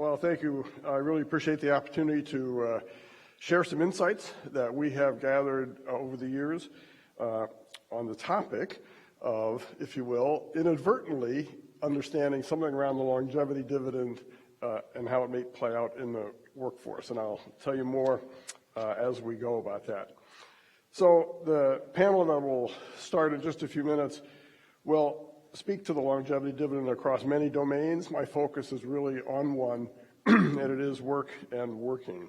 Well, thank you. I really appreciate the opportunity to share some insights that we have gathered over the years on the topic of, if you will, inadvertently understanding something around the longevity dividend and how it may play out in the workforce. And I'll tell you more as we go about that. So the panel that will start in just a few minutes will speak to the longevity dividend across many domains. My focus is really on one, and it is work and working.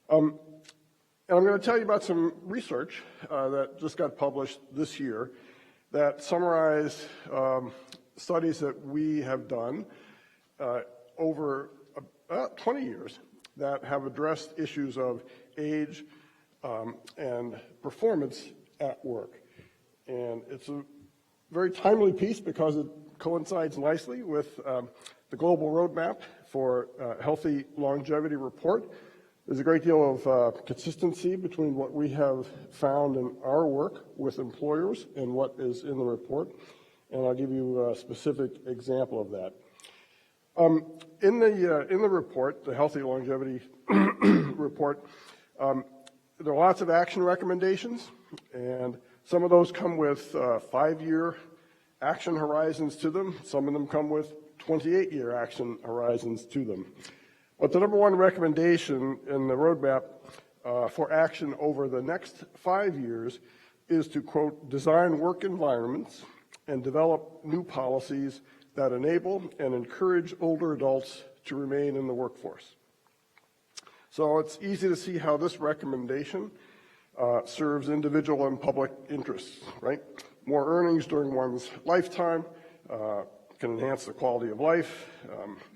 And I'm going to tell you about some research that just got published this year that summarize studies that we have done over about 20 years that have addressed issues of age and performance at work. And it's a very timely piece because it coincides nicely with the global roadmap for healthy longevity report. There's a great deal of consistency between what we have found in our work with employers and what is in the report, and I'll give you a specific example of that. In the report, the Healthy Longevity Report, there are lots of action recommendations, and some of those come with 5-year action horizons to them. Some of them come with 28-year action horizons to them. But the number one recommendation in the roadmap for action over the next 5 years is to, quote, design work environments and develop new policies that enable and encourage older adults to remain in the workforce. So it's easy to see how this recommendation serves individual and public interests, right? More earnings during one's lifetime can enhance the quality of life,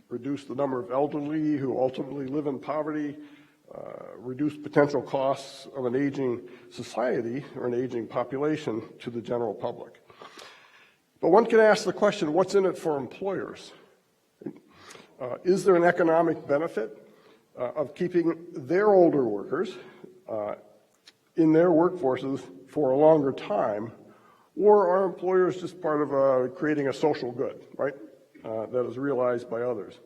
reduce the number of elderly who ultimately live in poverty, reduce potential costs of an aging society or an aging population to the general public. But one can ask the question, what's in it for employers? Is there an economic benefit of keeping their older workers in their workforces for a longer time, or are employers just part of creating a social good, right, that is realized by others?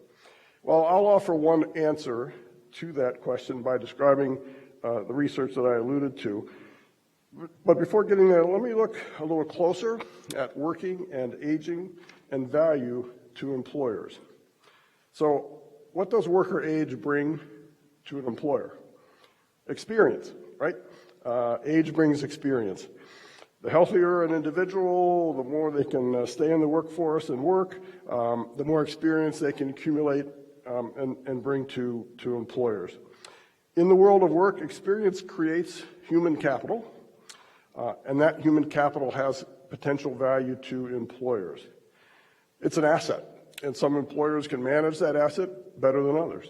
Well, I'll offer one answer to that question by describing the research that I alluded to. But before getting there, let me look a little closer at working and aging and value to employers. So what does worker age bring to an employer? Experience, right? Age brings experience. The healthier an individual, the more they can stay in the workforce and work, the more experience they can accumulate and bring to employers. In the world of work, experience creates human capital, and that human capital has potential value to employers. It's an asset, and some employers can manage that asset better than others.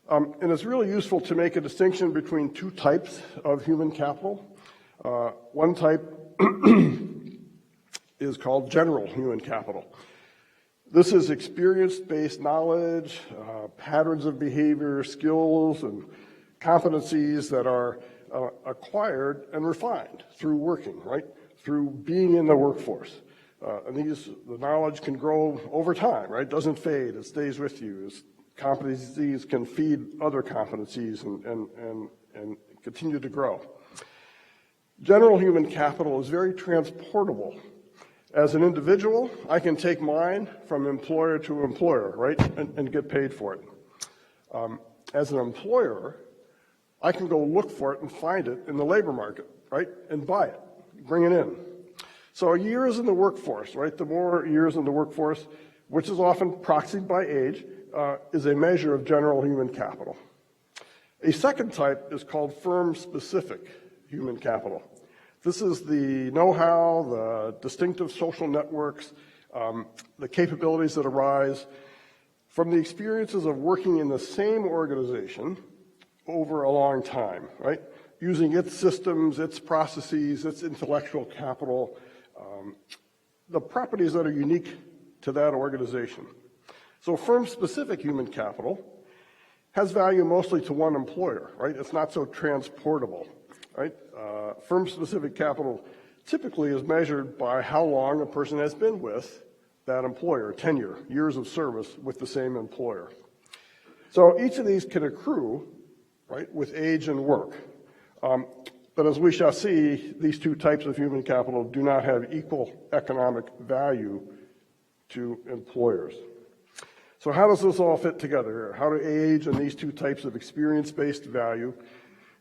And it's really useful to make a distinction between two types of human capital. One type is called general human capital. This is experience-based knowledge, patterns of behavior, skills, and competencies that are acquired and refined through working, right? Through being in the workforce. And the knowledge can grow over time, right? It doesn't fade, it stays with you. Competencies can feed other competencies and continue to grow. General human capital is very transportable. As an individual, I can take mine from employer to employer, right, and get paid for it. As an employer, I can go look for it and find it in the labor market, right, and buy it, bring it in. So years in the workforce, right, the more years in the workforce, which is often proxied by age, is a measure of general human capital. A second type is called firm-specific human capital. This is the know-how, the distinctive social networks, the capabilities that arise from the experiences of working in the same organization over a long time, right? Using its systems, its processes, its intellectual capital, the properties that are unique to that organization. So firm-specific human capital has value mostly to one employer, right? It's not so transportable, right? Firm-specific capital typically is measured by how long a person has been with that employer, tenure, years of service with the same employer. So each of these can accrue, right, with age and work. But as we shall see, these two types of human capital do not have equal economic value to employers. So how does this all fit together? How do age and these two types of experience-based value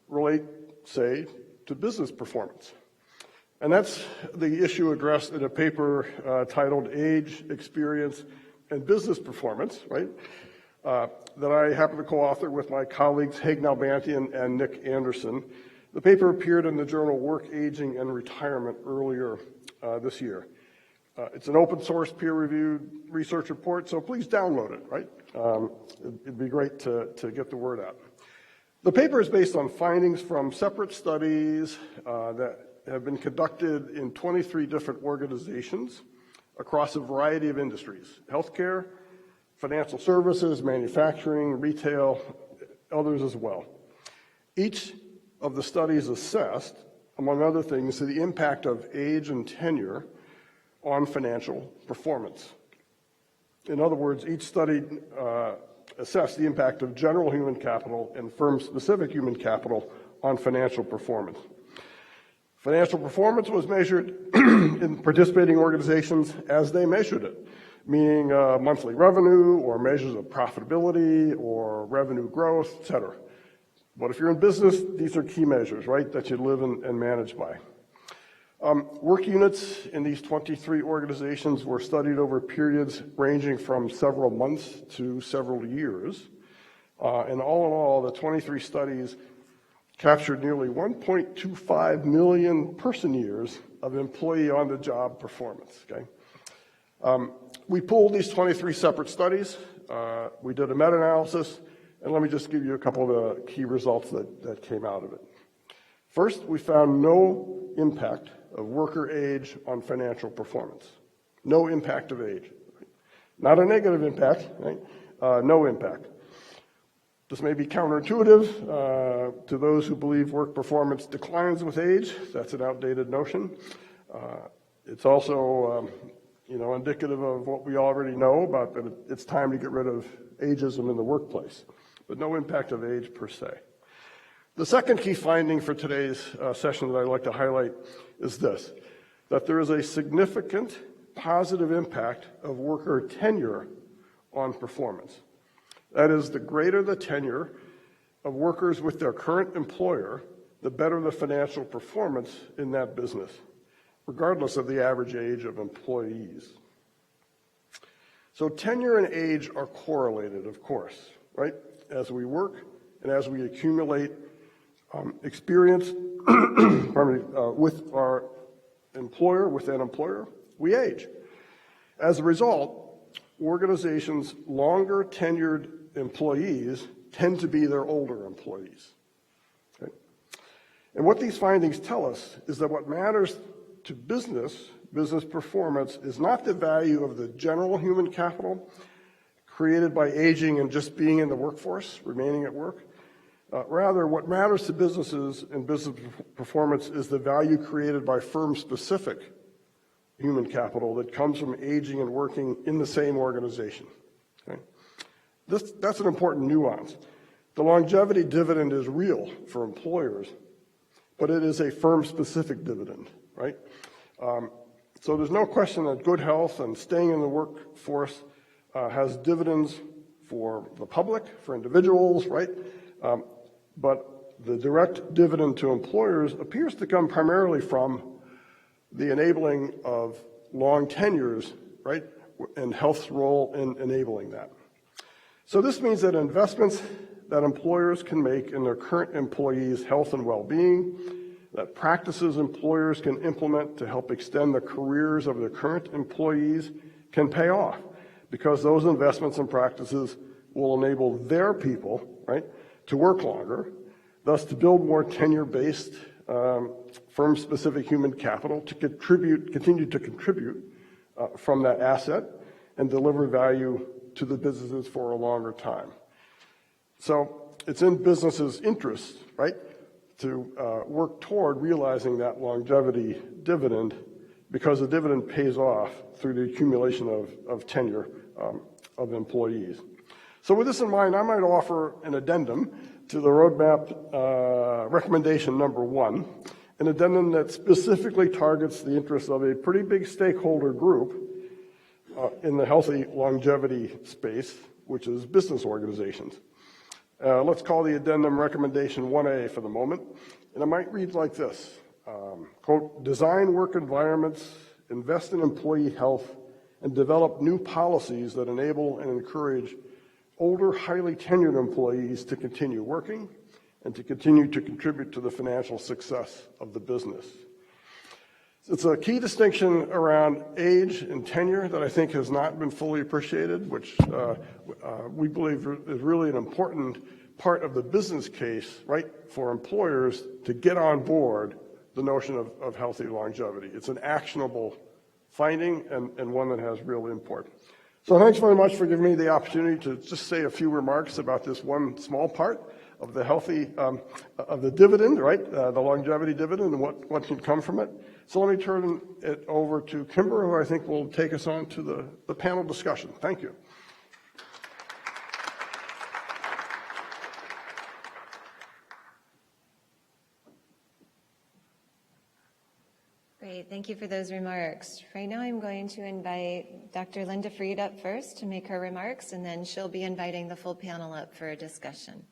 relate, say, to business performance? And that's the issue addressed in a paper titled Age, Experience, and Business Performance, right? That I happen to co-author with my colleagues Haig Nalbandian and Nick Anderson. The paper appeared in the journal Work, Aging, and Retirement earlier this year. It's an open source peer-reviewed research report, so please download it, right? It'd be great to get the word out. The paper is based on findings from separate studies that have been conducted in 23 different organizations across a variety of industries: healthcare, financial services, manufacturing, retail, others as well. Each of the studies assessed, among other things, the impact of age and tenure on financial performance. In other words, each study assessed the impact of general human capital and firm-specific human capital on financial performance. Financial performance was measured in participating organizations as they measured it, meaning monthly revenue or measures of profitability or revenue growth, et cetera. But if you're in business, these are key measures, right, that you live and manage by. Work units in these 23 organizations were studied over periods ranging from several months to several years. And all in all, the 23 studies captured nearly 1.25 million person years of employee on-the-job performance, okay? We pooled these 23 separate studies. We did a meta-analysis, and let me just give you a couple of the key results that came out of it. First, we found no impact of worker age on financial performance. No impact of age. Right? Not a negative impact, right? No impact. This may be counterintuitive to those who believe work performance declines with age. That's an outdated notion. It's also indicative of what we already know about that it's time to get rid of ageism in the workplace, but no impact of age per se. The second key finding for today's session that I'd like to highlight is this, that there is a significant positive impact of worker tenure on performance. That is, the greater the tenure of workers with their current employer, the better the financial performance in that business, regardless of the average age of employees. So tenure and age are correlated, of course, right? As we work and as we accumulate experience with our employer, with that employer, we age. As a result, organizations' longer tenured employees tend to be their older employees. Okay? And what these findings tell us is that what matters to business performance is not the value of the general human capital created by aging and just being in the workforce, remaining at work. Rather, what matters to businesses and business performance is the value created by firm-specific human capital that comes from aging and working in the same organization. Okay? That's an important nuance. The longevity dividend is real for employers, but it is a firm-specific dividend, right? So there's no question that good health and staying in the workforce has dividends for the public, for individuals, right? But the direct dividend to employers appears to come primarily from the enabling of long tenures, right, and health's role in enabling that. So this means that investments that employers can make in their current employees' health and well-being, that practices employers can implement to help extend the careers of their current employees can pay off, because those investments and practices will enable their people, right, to work longer, thus to build more tenure-based, firm-specific human capital to continue to contribute from that asset and deliver value to the businesses for a longer time. So it's in businesses' interest, right, to work toward realizing that longevity dividend, because the dividend pays off through the accumulation of tenure of employees. So with this in mind, I might offer an addendum to the roadmap recommendation number 1, an addendum that specifically targets the interests of a pretty big stakeholder group in the healthy longevity space, which is business organizations. Let's call the addendum recommendation 1A for the moment, and it might read like this. Quote, design work environments, invest in employee health, and develop new policies that enable and encourage older, highly tenured employees to continue working and to continue to contribute to the financial success of the business. It's a key distinction around age and tenure that I think has not been fully appreciated, which we believe is really an important part of the business case, right, for employers to get on board the notion of healthy longevity. It's an actionable finding and one that has real import. So thanks very much for giving me the opportunity to just say a few remarks about this one small part of the healthy, of the dividend, right, the longevity dividend and what can come from it. So let me turn it over to Kimber, who I think will take us on to the panel discussion. Thank you. Great, thank you for those remarks. Right now I'm going to invite Dr. Linda Freed up first to make her remarks, and then she'll be inviting the full panel up for a discussion.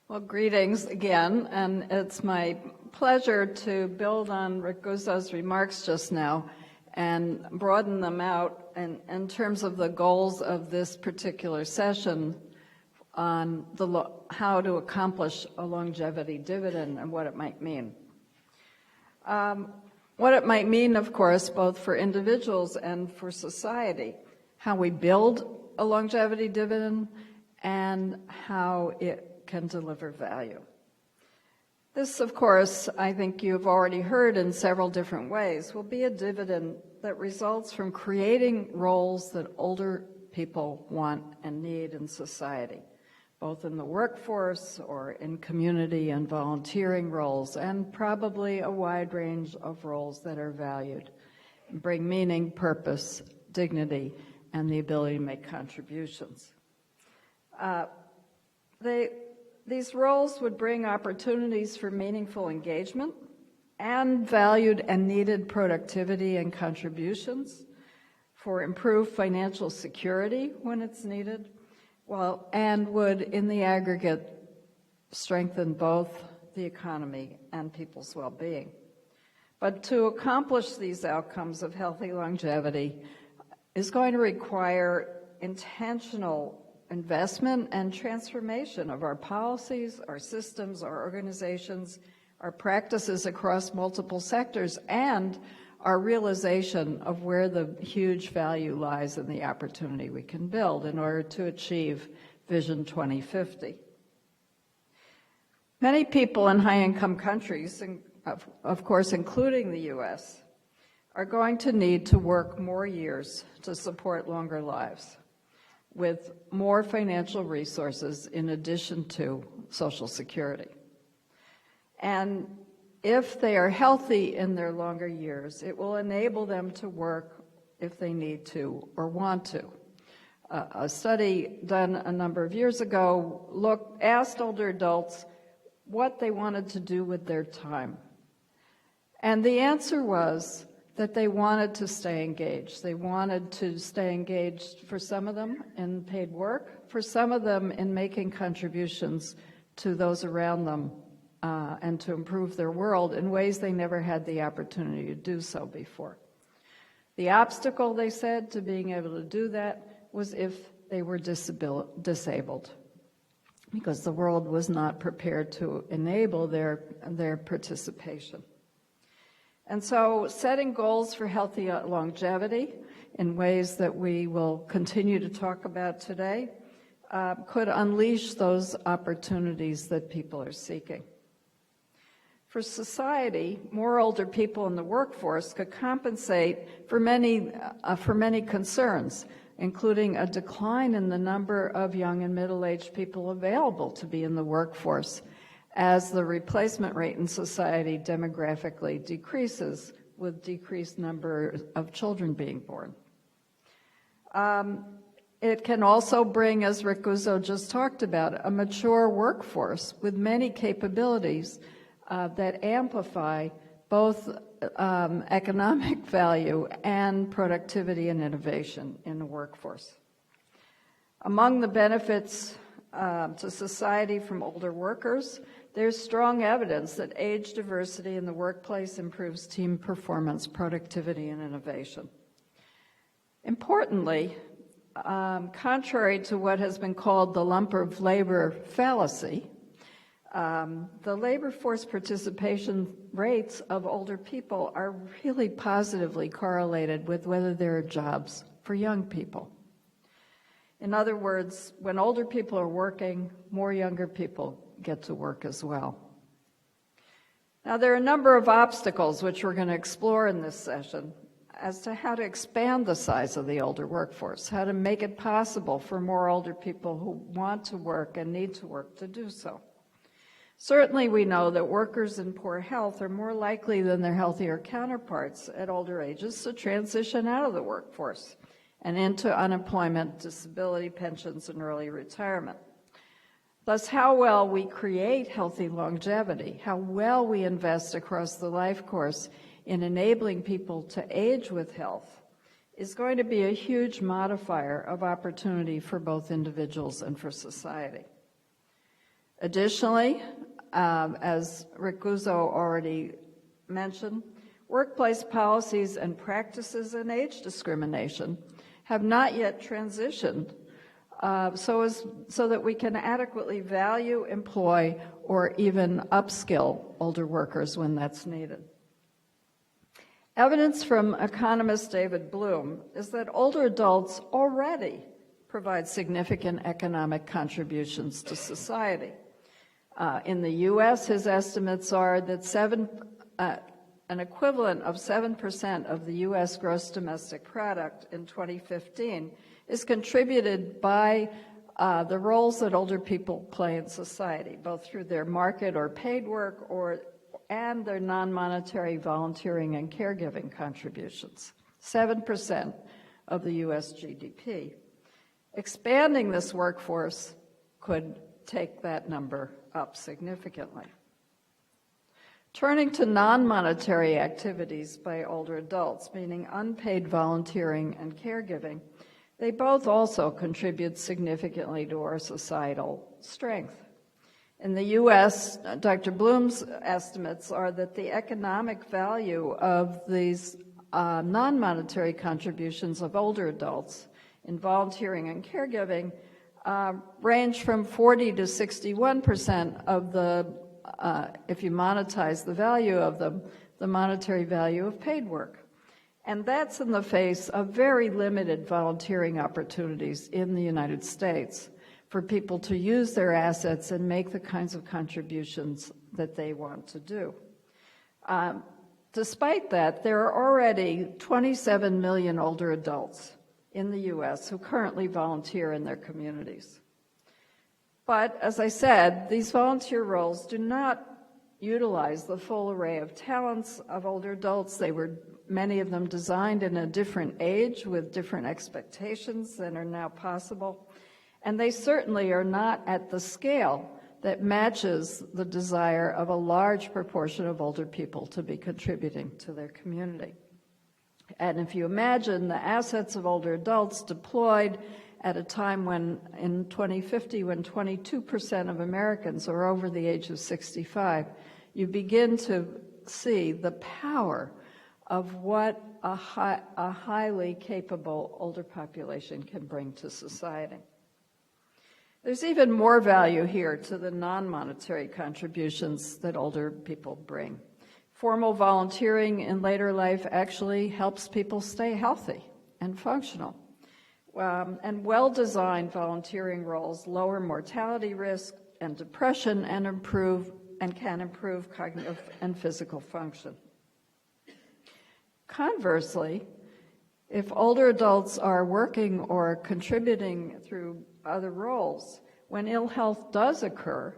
Well, greetings again, and it's my pleasure to build on Rick Guzzo's remarks just now and broaden them out in terms of the goals of this particular session on how to accomplish a longevity dividend and what it might mean. What it might mean, of course, both for individuals and for society, how we build a longevity dividend and how it can deliver value. This, of course, I think you've already heard in several different ways, will be a dividend that results from creating roles that older people want and need in society, both in the workforce or in community and volunteering roles, and probably a wide range of roles that are valued, bring meaning, purpose, dignity, and the ability to make contributions. These roles would bring opportunities for meaningful engagement and valued and needed productivity and contributions, for improved financial security when it's needed, and would, in the aggregate, strengthen both the economy and people's well-being. But to accomplish these outcomes of healthy longevity is going to require intentional investment and transformation of our policies, our systems, our organizations, our practices across multiple sectors, and our realization of where the huge value lies in the opportunity we can build in order to achieve Vision 2050. Many people in high-income countries, of course including the U.S., are going to need to work more years to support longer lives, with more financial resources in addition to Social Security. And if they are healthy in their longer years, it will enable them to work if they need to or want to. A study done a number of years ago asked older adults what they wanted to do with their time. And the answer was that they wanted to stay engaged. They wanted to stay engaged, for some of them, in paid work, for some of them in making contributions to those around them and to improve their world in ways they never had the opportunity to do so before. The obstacle, they said, to being able to do that was if they were disabled, because the world was not prepared to enable their participation. And so setting goals for healthy longevity in ways that we will continue to talk about today could unleash those opportunities that people are seeking. For society, more older people in the workforce could compensate for many concerns, including a decline in the number of young and middle-aged people available to be in the workforce, as the replacement rate in society demographically decreases with decreased number of children being born. It can also bring, as Rick Guzzo just talked about, a mature workforce with many capabilities that amplify both economic value and productivity and innovation in the workforce. Among the benefits to society from older workers, there's strong evidence that age diversity in the workplace improves team performance, productivity, and innovation. Importantly, contrary to what has been called the lump of labor fallacy, the labor force participation rates of older people are really positively correlated with whether there are jobs for young people. In other words, when older people are working, more younger people get to work as well. Now, there are a number of obstacles which we're going to explore in this session as to how to expand the size of the older workforce, how to make it possible for more older people who want to work and need to work to do so. Certainly, we know that workers in poor health are more likely than their healthier counterparts at older ages to transition out of the workforce and into unemployment, disability pensions, and early retirement. Thus, how well we create healthy longevity, how well we invest across the life course in enabling people to age with health is going to be a huge modifier of opportunity for both individuals and for society. Additionally, as Rick Guzzo already mentioned, workplace policies and practices in age discrimination have not yet transitioned so that we can adequately value, employ, or even upskill older workers when that's needed. Evidence from economist David Bloom is that older adults already provide significant economic contributions to society. In the U.S., his estimates are that an equivalent of 7% of the U.S. gross domestic product in 2015 is contributed by the roles that older people play in society, both through their market or paid work and their non-monetary volunteering and caregiving contributions, 7% of the U.S. GDP. Expanding this workforce could take that number up significantly. Turning to non-monetary activities by older adults, meaning unpaid volunteering and caregiving, they both also contribute significantly to our societal strength. In the U.S., Dr. Bloom's estimates are that the economic value of these non-monetary contributions of older adults in volunteering and caregiving range from 40 to 61% of the if you monetize the value of them, the monetary value of paid work. And that's in the face of very limited volunteering opportunities in the United States for people to use their assets and make the kinds of contributions that they want to do. Despite that, there are already 27 million older adults in the U.S. who currently volunteer in their communities. But, as I said, these volunteer roles do not utilize the full array of talents of older adults. They were, many of them, designed in a different age with different expectations than are now possible. And they certainly are not at the scale that matches the desire of a large proportion of older people to be contributing to their community. And if you imagine the assets of older adults deployed at a time when, in 2050, when 22% of Americans are over the age of 65, you begin to see the power of what a highly capable older population can bring to society. There's even more value here to the non-monetary contributions that older people bring. Formal volunteering in later life actually helps people stay healthy and functional. And well-designed volunteering roles lower mortality risk and depression and can improve cognitive and physical function. Conversely, if older adults are working or contributing through other roles, when ill health does occur,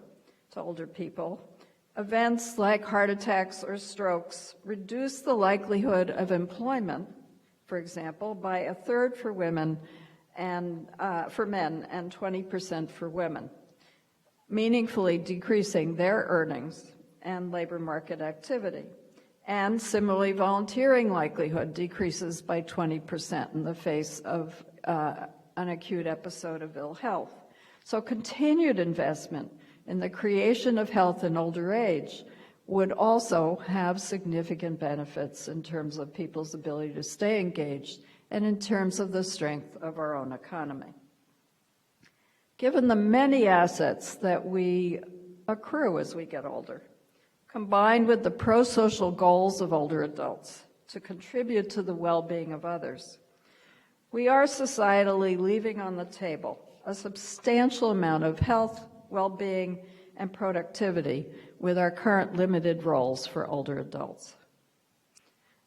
to older people. Events like heart attacks or strokes reduce the likelihood of employment, for example, by a third for women and for men and 20% for women, meaningfully decreasing their earnings and labor market activity. And similarly, volunteering likelihood decreases by 20% in the face of an acute episode of ill health. So continued investment in the creation of health in older age would also have significant benefits in terms of people's ability to stay engaged and in terms of the strength of our own economy. Given the many assets that we accrue as we get older, combined with the pro-social goals of older adults to contribute to the well-being of others, we are societally leaving on the table a substantial amount of health, well-being, and productivity with our current limited roles for older adults.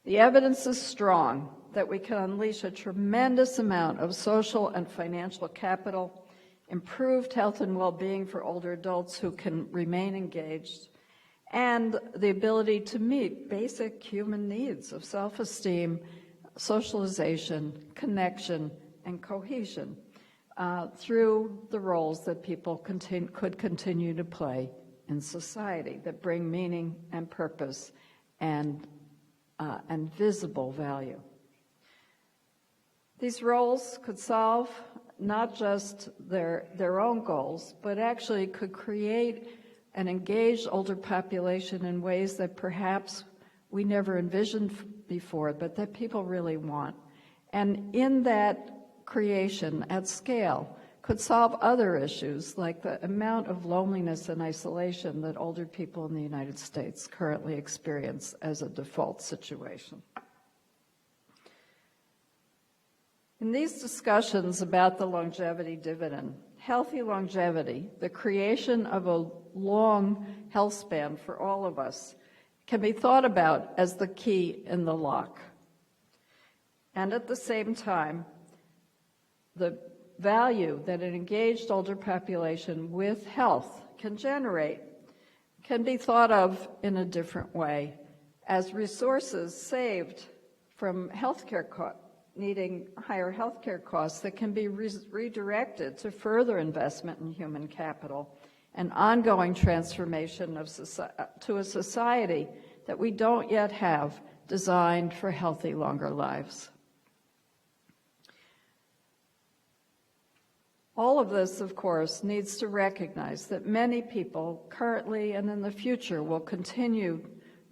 The evidence is strong that we can unleash a tremendous amount of social and financial capital, improved health and well-being for older adults who can remain engaged, and the ability to meet basic human needs of self-esteem, socialization, connection, and cohesion through the roles that people could continue to play in society that bring meaning and purpose and visible value. These roles could solve not just their own goals, but actually could create an engaged older population in ways that perhaps we never envisioned before, but that people really want. And in that creation at scale could solve other issues like the amount of loneliness and isolation that older people in the United States currently experience as a default situation. In these discussions about the longevity dividend, healthy longevity, the creation of a long health span for all of us, can be thought about as the key in the lock. And at the same time, the value that an engaged older population with health can generate can be thought of in a different way as resources saved from needing higher healthcare costs that can be redirected to further investment in human capital and ongoing transformation of to a society that we don't yet have designed for healthy, longer lives. All of this, of course, needs to recognize that many people currently and in the future will continue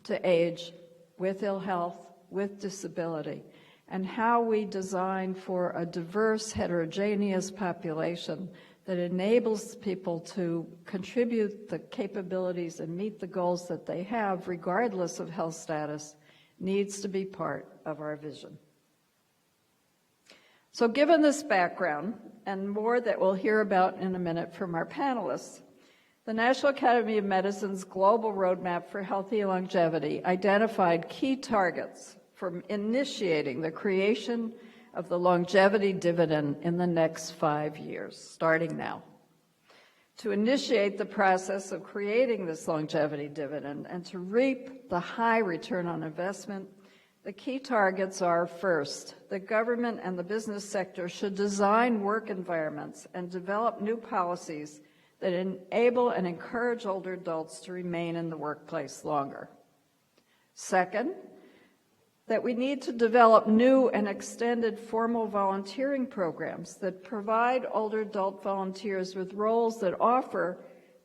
to age with ill health, with disability, and how we design for a diverse, heterogeneous population that enables people to contribute the capabilities and meet the goals that they have, regardless of health status, needs to be part of our vision. So given this background, and more that we'll hear about in a minute from our panelists, the National Academy of Medicine's Global Roadmap for Healthy Longevity identified key targets for initiating the creation of the longevity dividend in the next 5 years, starting now. To initiate the process of creating this longevity dividend and to reap the high return on investment, the key targets are, first, the government and the business sector should design work environments and develop new policies that enable and encourage older adults to remain in the workplace longer. Second, that we need to develop new and extended formal volunteering programs that provide older adult volunteers with roles that offer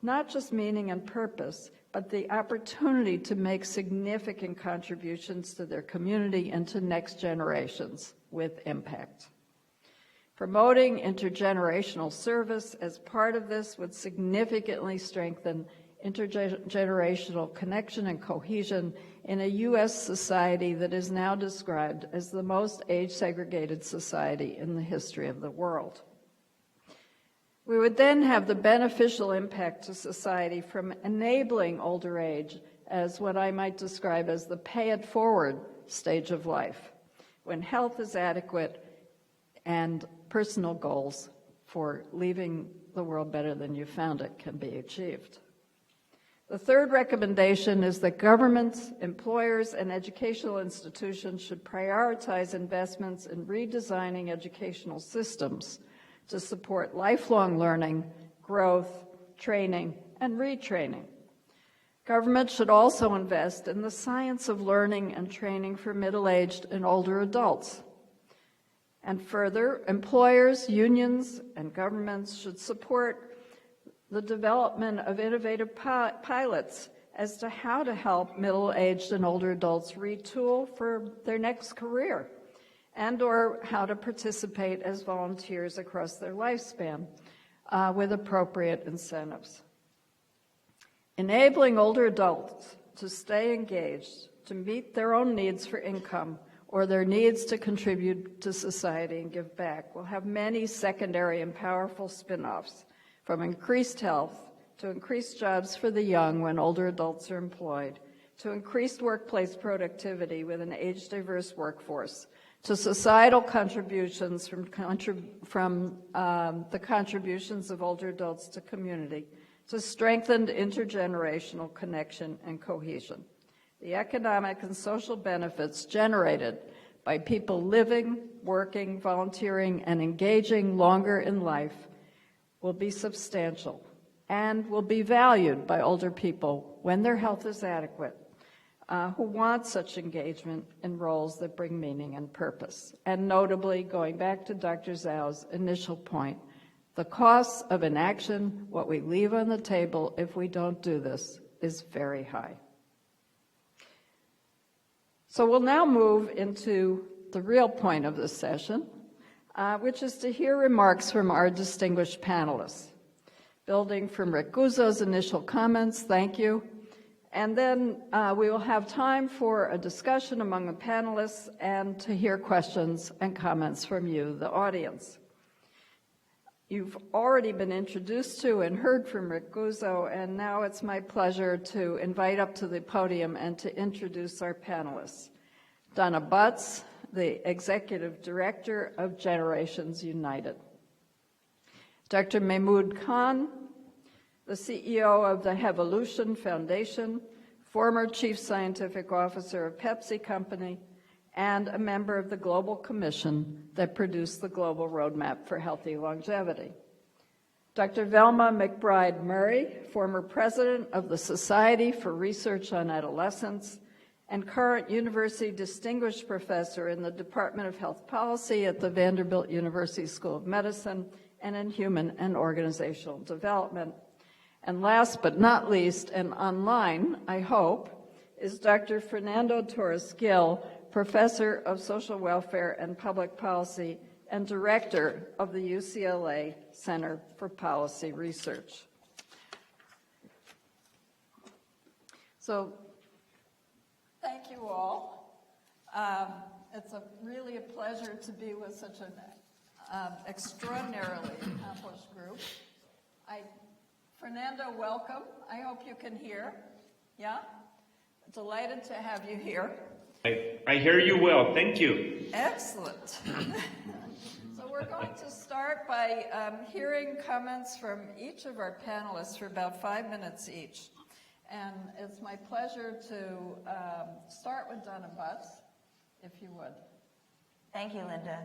not just meaning and purpose, but the opportunity to make significant contributions to their community and to next generations with impact. Promoting intergenerational service as part of this would significantly strengthen intergenerational connection and cohesion in a U.S. society that is now described as the most age-segregated society in the history of the world. We would then have the beneficial impact to society from enabling older age as what I might describe as the pay-it-forward stage of life, when health is adequate and personal goals for leaving the world better than you found it can be achieved. The third recommendation is that governments, employers, and educational institutions should prioritize investments in redesigning educational systems to support lifelong learning, growth, training, and retraining. Government should also invest in the science of learning and training for middle-aged and older adults. And further, employers, unions, and governments should support the development of innovative pilots as to how to help middle-aged and older adults retool for their next career, and or how to participate as volunteers across their lifespan with appropriate incentives. Enabling older adults to stay engaged, to meet their own needs for income or their needs to contribute to society and give back will have many secondary and powerful spin-offs, from increased health to increased jobs for the young when older adults are employed, to increased workplace productivity with an age-diverse workforce, to societal contributions from the contributions of older adults to community, to strengthened intergenerational connection and cohesion. The economic and social benefits generated by people living, working, volunteering, and engaging longer in life will be substantial and will be valued by older people when their health is adequate, who want such engagement in roles that bring meaning and purpose. And notably, going back to Dr. Zhao's initial point, the costs of inaction, what we leave on the table if we don't do this, is very high. So we'll now move into the real point of this session, which is to hear remarks from our distinguished panelists. Building from Rick Guzzo's initial comments, thank you. And then we will have time for a discussion among the panelists and to hear questions and comments from you, the audience. You've already been introduced to and heard from Rick Guzzo, and now it's my pleasure to invite up to the podium and to introduce our panelists. Donna Butts, the Executive Director of Generations United. Dr. Mahmood Khan, the CEO of the Hevolution Foundation, former Chief Scientific Officer of Pepsi Company, and a member of the Global Commission that produced the Global Roadmap for Healthy Longevity. Dr. Velma McBride Murray, former president of the Society for Research on Adolescence and current University Distinguished Professor in the Department of Health Policy at the Vanderbilt University School of Medicine and in Human and Organizational Development. And last but not least, and online, I hope, is Dr. Fernando Torres-Gil, Professor of Social Welfare and Public Policy and Director of the UCLA Center for Policy Research. So, thank you all. It's really a pleasure to be with such an extraordinarily accomplished group. Fernando, welcome. I hope you can hear. Yeah? Delighted to have you here. I hear you well. Thank you. Excellent. So we're going to start by hearing comments from each of our panelists for about 5 minutes each. And it's my pleasure to start with Donna Butts, if you would. Thank you, Linda.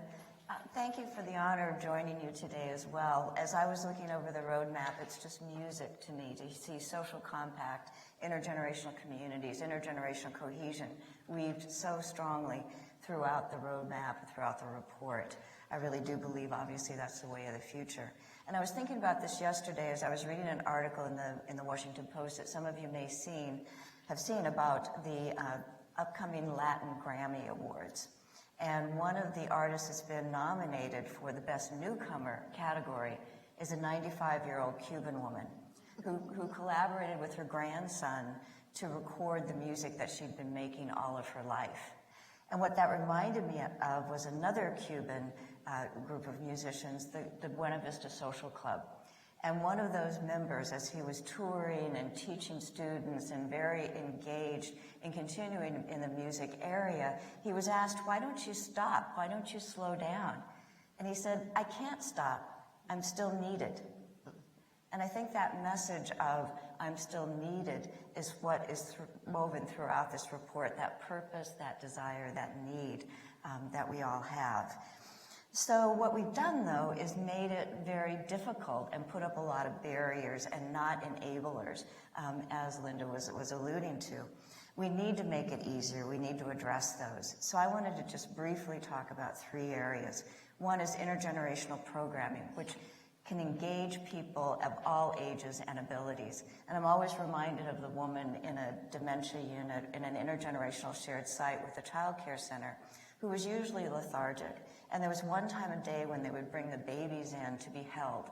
Thank you for the honor of joining you today as well. As I was looking over the roadmap, it's just music to me to see social compact, intergenerational communities, intergenerational cohesion weaved so strongly throughout the roadmap, throughout the report. I really do believe, obviously, that's the way of the future. And I was thinking about this yesterday as I was reading an article in the Washington Post that some of you may have seen about the upcoming Latin Grammy Awards. And one of the artists that's been nominated for the Best Newcomer category is a 95-year-old Cuban woman who collaborated with her grandson to record the music that she'd been making all of her life. And what that reminded me of was another Cuban group of musicians, the Buena Vista Social Club. And one of those members, as he was touring and teaching students and very engaged in continuing in the music area, he was asked, "Why don't you stop? Why don't you slow down?" And he said, "I can't stop. I'm still needed." And I think that message of I'm still needed is what is woven throughout this report, that purpose, that desire, that need that we all have. So what we've done, though, is made it very difficult and put up a lot of barriers and not enablers, as Linda was alluding to. We need to make it easier. We need to address those. So I wanted to just briefly talk about 3 areas. One is intergenerational programming, which can engage people of all ages and abilities. And I'm always reminded of the woman in a dementia unit in an intergenerational shared site with a child care center who was usually lethargic. And there was one time a day when they would bring the babies in to be held.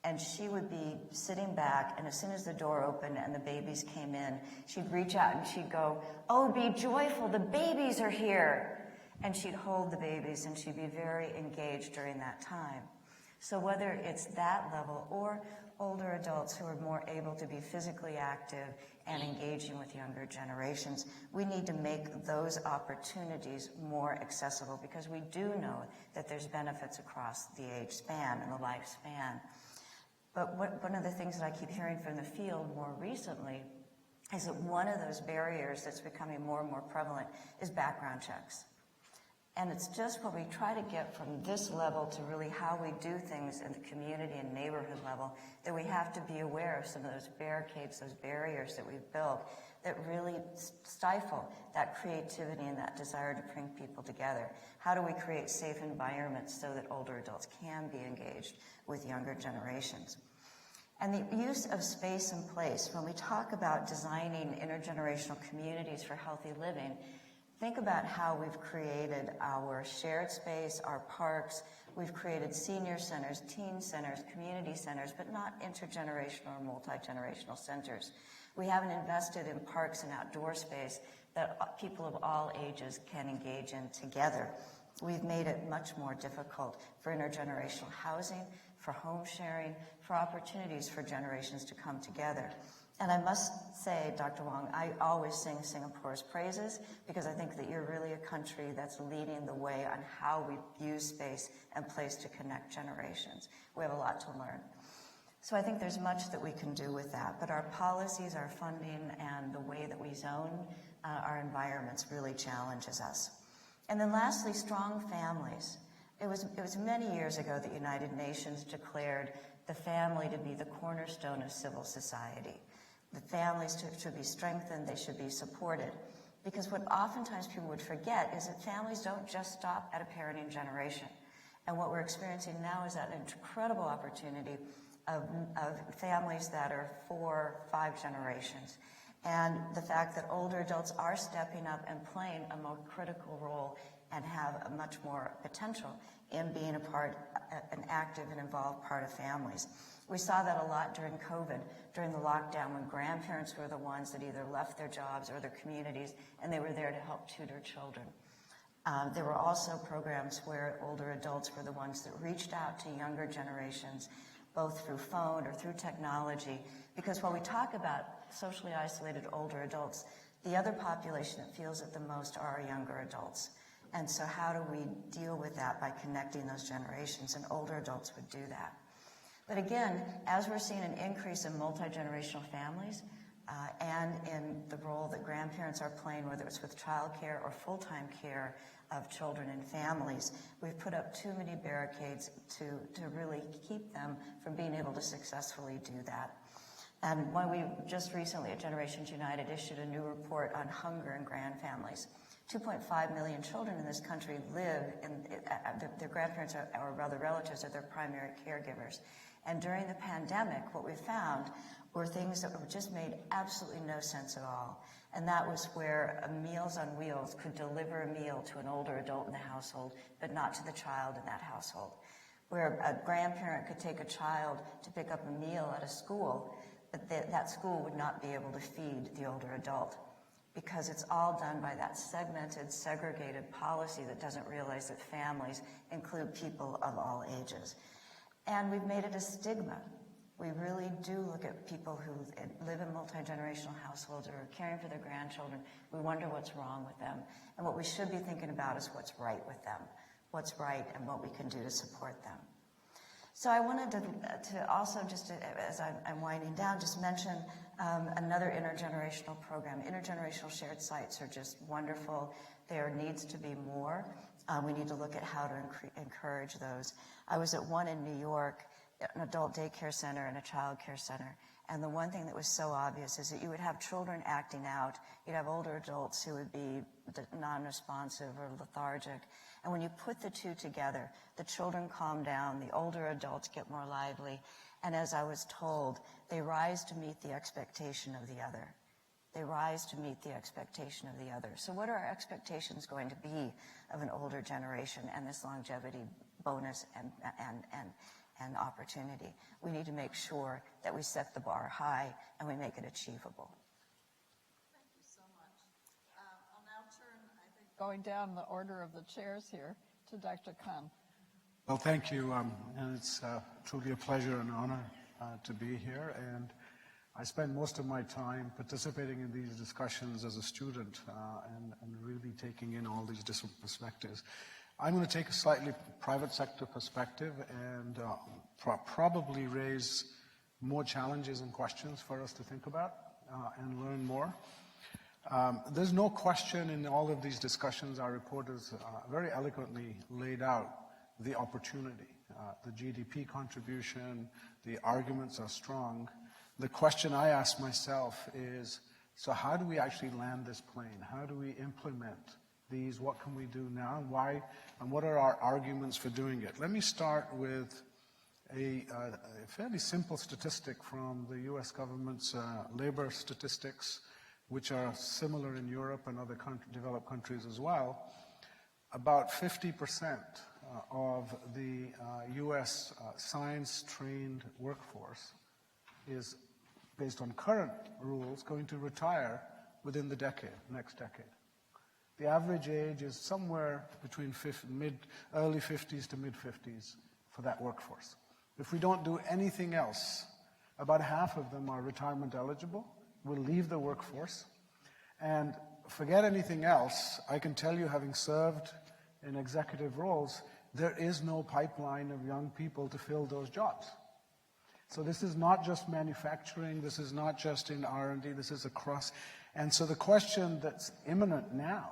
And she would be sitting back, and as soon as the door opened and the babies came in, she'd reach out and she'd go, "Oh, be joyful, the babies are here." And she'd hold the babies and she'd be very engaged during that time. So whether it's that level or older adults who are more able to be physically active and engaging with younger generations, we need to make those opportunities more accessible, because we do know that there's benefits across the age span and the lifespan. But one of the things that I keep hearing from the field more recently is that one of those barriers that's becoming more and more prevalent is background checks. And it's just what we try to get from this level to really how we do things in the community and neighborhood level, that we have to be aware of some of those barricades, those barriers that we've built that really stifle that creativity and that desire to bring people together. How do we create safe environments so that older adults can be engaged with younger generations? And the use of space and place. When we talk about designing intergenerational communities for healthy living, think about how we've created our shared space, our parks. We've created senior centers, teen centers, community centers, but not intergenerational or multi-generational centers. We haven't invested in parks and outdoor space that people of all ages can engage in together. We've made it much more difficult for intergenerational housing, for home sharing, for opportunities for generations to come together. And I must say, Dr. Wong, I always sing Singapore's praises, because I think that you're really a country that's leading the way on how we use space and place to connect generations. We have a lot to learn. So I think there's much that we can do with that. But our policies, our funding, and the way that we zone our environments really challenges us. And then lastly, strong families. It was many years ago that the United Nations declared the family to be the cornerstone of civil society. The families should be strengthened, they should be supported. Because what oftentimes people would forget is that families don't just stop at a parenting generation. And what we're experiencing now is that incredible opportunity of families that are 4, 5 generations. And the fact that older adults are stepping up and playing a more critical role and have a much more potential in being an active and involved part of families. We saw that a lot during COVID, during the lockdown, when grandparents were the ones that either left their jobs or their communities, and they were there to help tutor children. There were also programs where older adults were the ones that reached out to younger generations, both through phone or through technology, because while we talk about socially isolated older adults, the other population that feels it the most are our younger adults. And so how do we deal with that? By connecting those generations, and older adults would do that. But again, as we're seeing an increase in multi-generational families and in the role that grandparents are playing, whether it's with childcare or full-time care of children and families, we've put up too many barricades to really keep them from being able to successfully do that. And when we just recently at Generations United issued a new report on hunger in grand families. 2.5 million children in this country live in their grandparents or other relatives are their primary caregivers. And during the pandemic, what we found were things that just made absolutely no sense at all. And that was where Meals on Wheels could deliver a meal to an older adult in the household, but not to the child in that household. Where a grandparent could take a child to pick up a meal at a school, but that school would not be able to feed the older adult, because it's all done by that segmented, segregated policy that doesn't realize that families include people of all ages. And we've made it a stigma. We really do look at people who live in multi-generational households or are caring for their grandchildren. We wonder what's wrong with them. And what we should be thinking about is what's right with them, what's right and what we can do to support them. So I wanted to also, as I'm winding down, just mention another intergenerational program. Intergenerational shared sites are just wonderful. There needs to be more. We need to look at how to encourage those. I was at one in New York, an adult daycare center and a child care center. And the one thing that was so obvious is that you would have children acting out. You'd have older adults who would be non-responsive or lethargic. And when you put the two together, the children calm down, the older adults get more lively. And as I was told, they rise to meet the expectation of the other. They rise to meet the expectation of the other. So what are our expectations going to be of an older generation and this longevity bonus and opportunity? We need to make sure that we set the bar high and we make it achievable. Thank you so much. I'll now turn, I think, going down the order of the chairs here to Dr. Khan. Well, thank you, and it's truly a pleasure and honor to be here. And I spend most of my time participating in these discussions as a student and really taking in all these different perspectives. I'm going to take a slightly private sector perspective and probably raise more challenges and questions for us to think about and learn more. There's no question in all of these discussions our reporters very eloquently laid out the opportunity, the GDP contribution, the arguments are strong. The question I ask myself is, so how do we actually land this plane? How do we implement these? What can we do now? And why? And what are our arguments for doing it? Let me start with a fairly simple statistic from the US government's labor statistics, which are similar in Europe and other developed countries as well. About 50% of the US science-trained workforce is, based on current rules, going to retire within the next decade. The average age is somewhere between early 50s to mid-50s for that workforce. If we don't do anything else, about half of them are retirement eligible, will leave the workforce, and forget anything else, I can tell you, having served in executive roles, there is no pipeline of young people to fill those jobs. So this is not just manufacturing, this is not just in R&D, this is across. And so the question that's imminent now,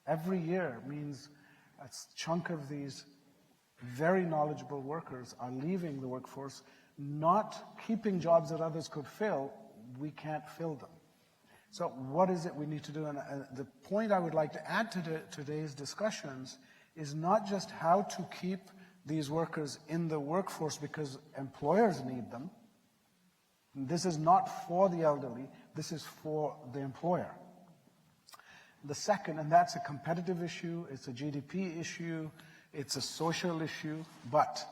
every year, means a chunk of these very knowledgeable workers are leaving the workforce, not keeping jobs that others could fill. We can't fill them. So what is it we need to do? And the point I would like to add to today's discussions is not just how to keep these workers in the workforce because employers need them. This is not for the elderly, this is for the employer. The second, and that's a competitive issue, it's a GDP issue, it's a social issue, but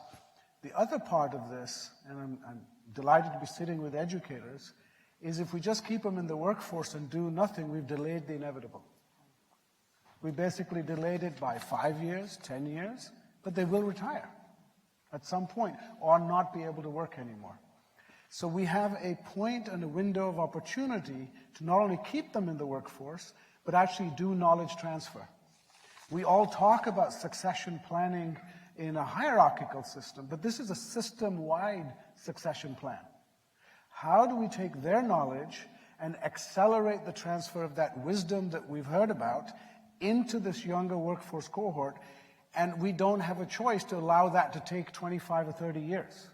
the other part of this, and I'm delighted to be sitting with educators, is if we just keep them in the workforce and do nothing, we've delayed the inevitable. We basically delayed it by 5 years, 10 years, but they will retire at some point or not be able to work anymore. So we have a point and a window of opportunity to not only keep them in the workforce, but actually do knowledge transfer. We all talk about succession planning in a hierarchical system, but this is a system-wide succession plan. How do we take their knowledge and accelerate the transfer of that wisdom that we've heard about into this younger workforce cohort? And we don't have a choice to allow that to take 25 or 30 years.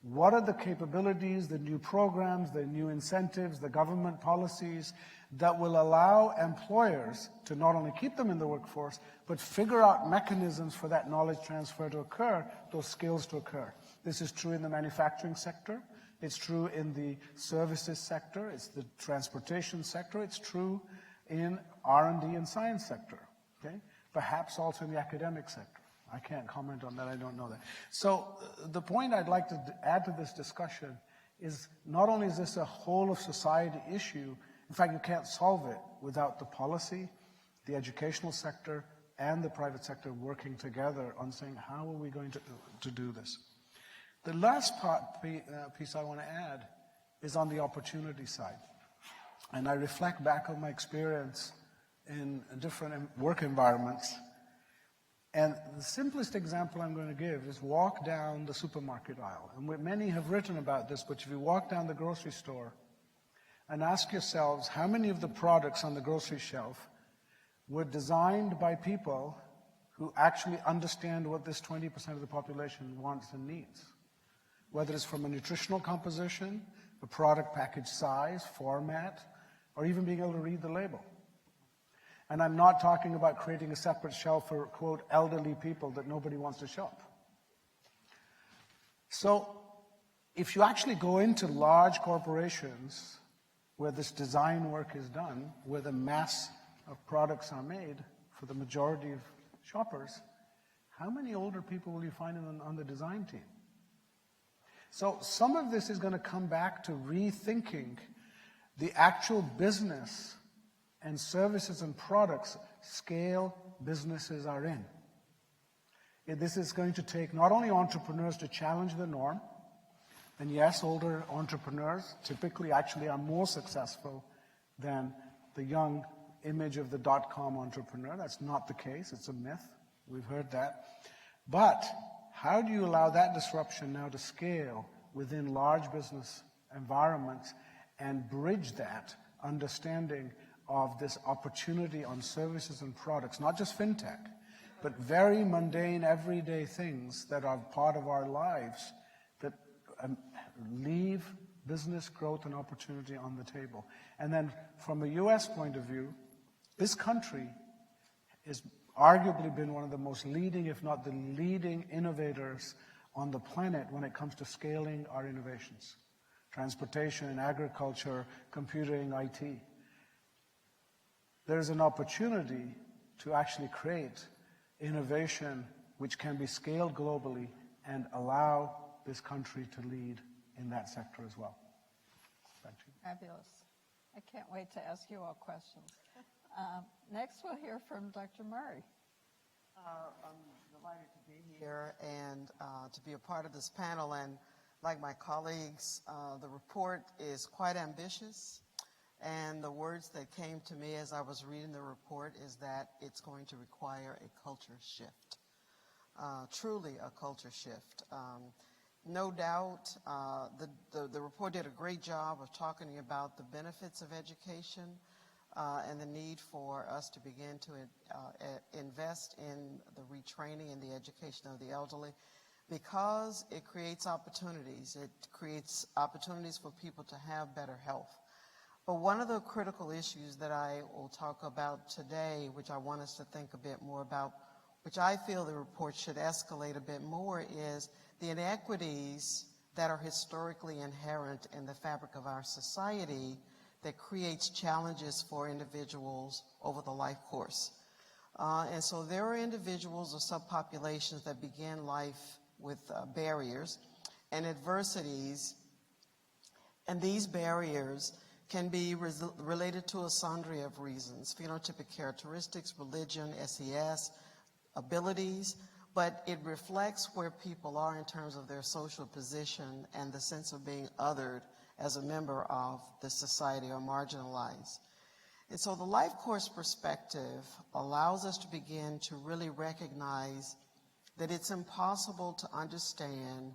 What are the capabilities, the new programs, the new incentives, the government policies that will allow employers to not only keep them in the workforce, but figure out mechanisms for that knowledge transfer to occur, those skills to occur? This is true in the manufacturing sector. It's true in the services sector. It's the transportation sector. It's true in R&D and science sector. Okay? Perhaps also in the academic sector. I can't comment on that, I don't know that. So the point I'd like to add to this discussion is not only is this a whole of society issue, in fact, you can't solve it without the policy, the educational sector, and the private sector working together on saying, how are we going to do this? The last piece I want to add is on the opportunity side. And I reflect back on my experience in different work environments. And the simplest example I'm going to give is walk down the supermarket aisle. And many have written about this, but if you walk down the grocery store and ask yourselves how many of the products on the grocery shelf were designed by people who actually understand what this 20% of the population wants and needs, whether it's from a nutritional composition, a product package size, format, or even being able to read the label. And I'm not talking about creating a separate shelf for, quote, elderly people that nobody wants to shop. So if you actually go into large corporations where this design work is done, where the mass of products are made for the majority of shoppers, how many older people will you find on the design team? So some of this is going to come back to rethinking the actual business and services and products scale businesses are in. This is going to take not only entrepreneurs to challenge the norm, and yes, older entrepreneurs typically actually are more successful than the young image of the dot-com entrepreneur. That's not the case. It's a myth. We've heard that. But how do you allow that disruption now to scale within large business environments and bridge that understanding of this opportunity on services and products, not just fintech, but very mundane, everyday things that are part of our lives that leave business growth and opportunity on the table. And then from a U.S. point of view, this country has arguably been one of the most leading, if not the leading innovators on the planet when it comes to scaling our innovations. Transportation, agriculture, computing, IT. There's an opportunity to actually create innovation which can be scaled globally and allow this country to lead in that sector as well. Back to you. Fabulous. I can't wait to ask you all questions. Next, we'll hear from Dr. Murray. I'm delighted to be here and to be a part of this panel. And like my colleagues, the report is quite ambitious. And the words that came to me as I was reading the report is that it's going to require a culture shift, truly a culture shift. No doubt, the report did a great job of talking about the benefits of education and the need for us to begin to invest in the retraining and the education of the elderly, because it creates opportunities. It creates opportunities for people to have better health. But one of the critical issues that I will talk about today, which I want us to think a bit more about, which I feel the report should escalate a bit more, is the inequities that are historically inherent in the fabric of our society that creates challenges for individuals over the life course. And so there are individuals or subpopulations that begin life with barriers and adversities, and these barriers can be related to a sundry of reasons: phenotypic characteristics, religion, SES, abilities, but it reflects where people are in terms of their social position and the sense of being othered as a member of the society or marginalized. And so the life course perspective allows us to begin to really recognize that it's impossible to understand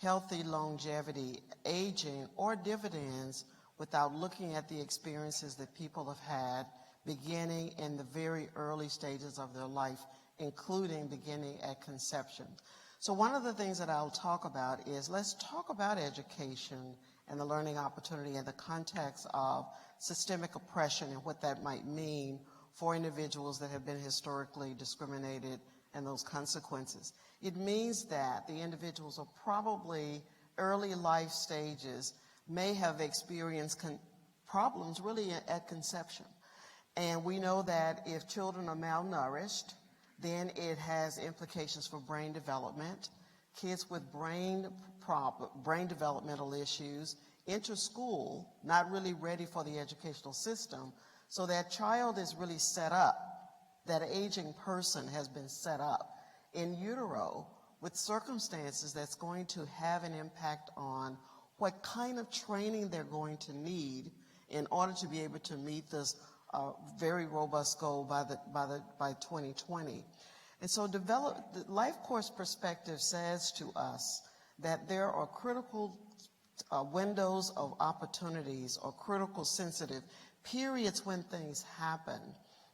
healthy longevity, aging, or dividends without looking at the experiences that people have had beginning in the very early stages of their life, including beginning at conception. So one of the things that I'll talk about is, let's talk about education and the learning opportunity in the context of systemic oppression and what that might mean for individuals that have been historically discriminated and those consequences. It means that the individuals are probably early life stages may have experienced problems really at conception. And we know that if children are malnourished, then it has implications for brain development. Kids with brain developmental issues enter school not really ready for the educational system, so that child is really set up, that aging person has been set up in utero with circumstances that's going to have an impact on what kind of training they're going to need in order to be able to meet this very robust goal by 2020. And so the life course perspective says to us that there are critical windows of opportunities or critical sensitive periods when things happen.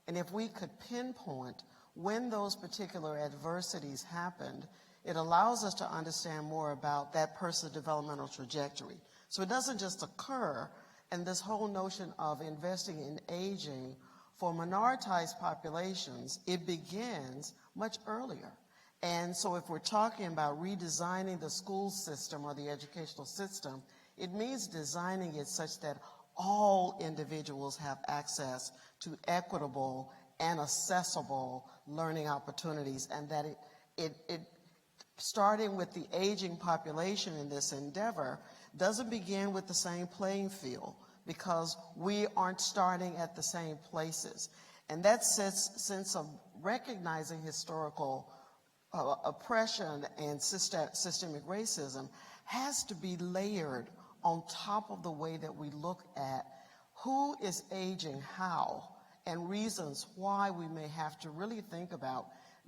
And if we could pinpoint when those particular adversities happened, it allows us to understand more about that person's developmental trajectory. So it doesn't just occur, and this whole notion of investing in aging for minoritized populations, it begins much earlier. And so if we're talking about redesigning the school system or the educational system, it means designing it such that all individuals have access to equitable and accessible learning opportunities, and that it starting with the aging population in this endeavor doesn't begin with the same playing field, because we aren't starting at the same places. And that sense of recognizing historical oppression and systemic racism has to be layered on top of the way that we look at who is aging how, and reasons why we may have to really think about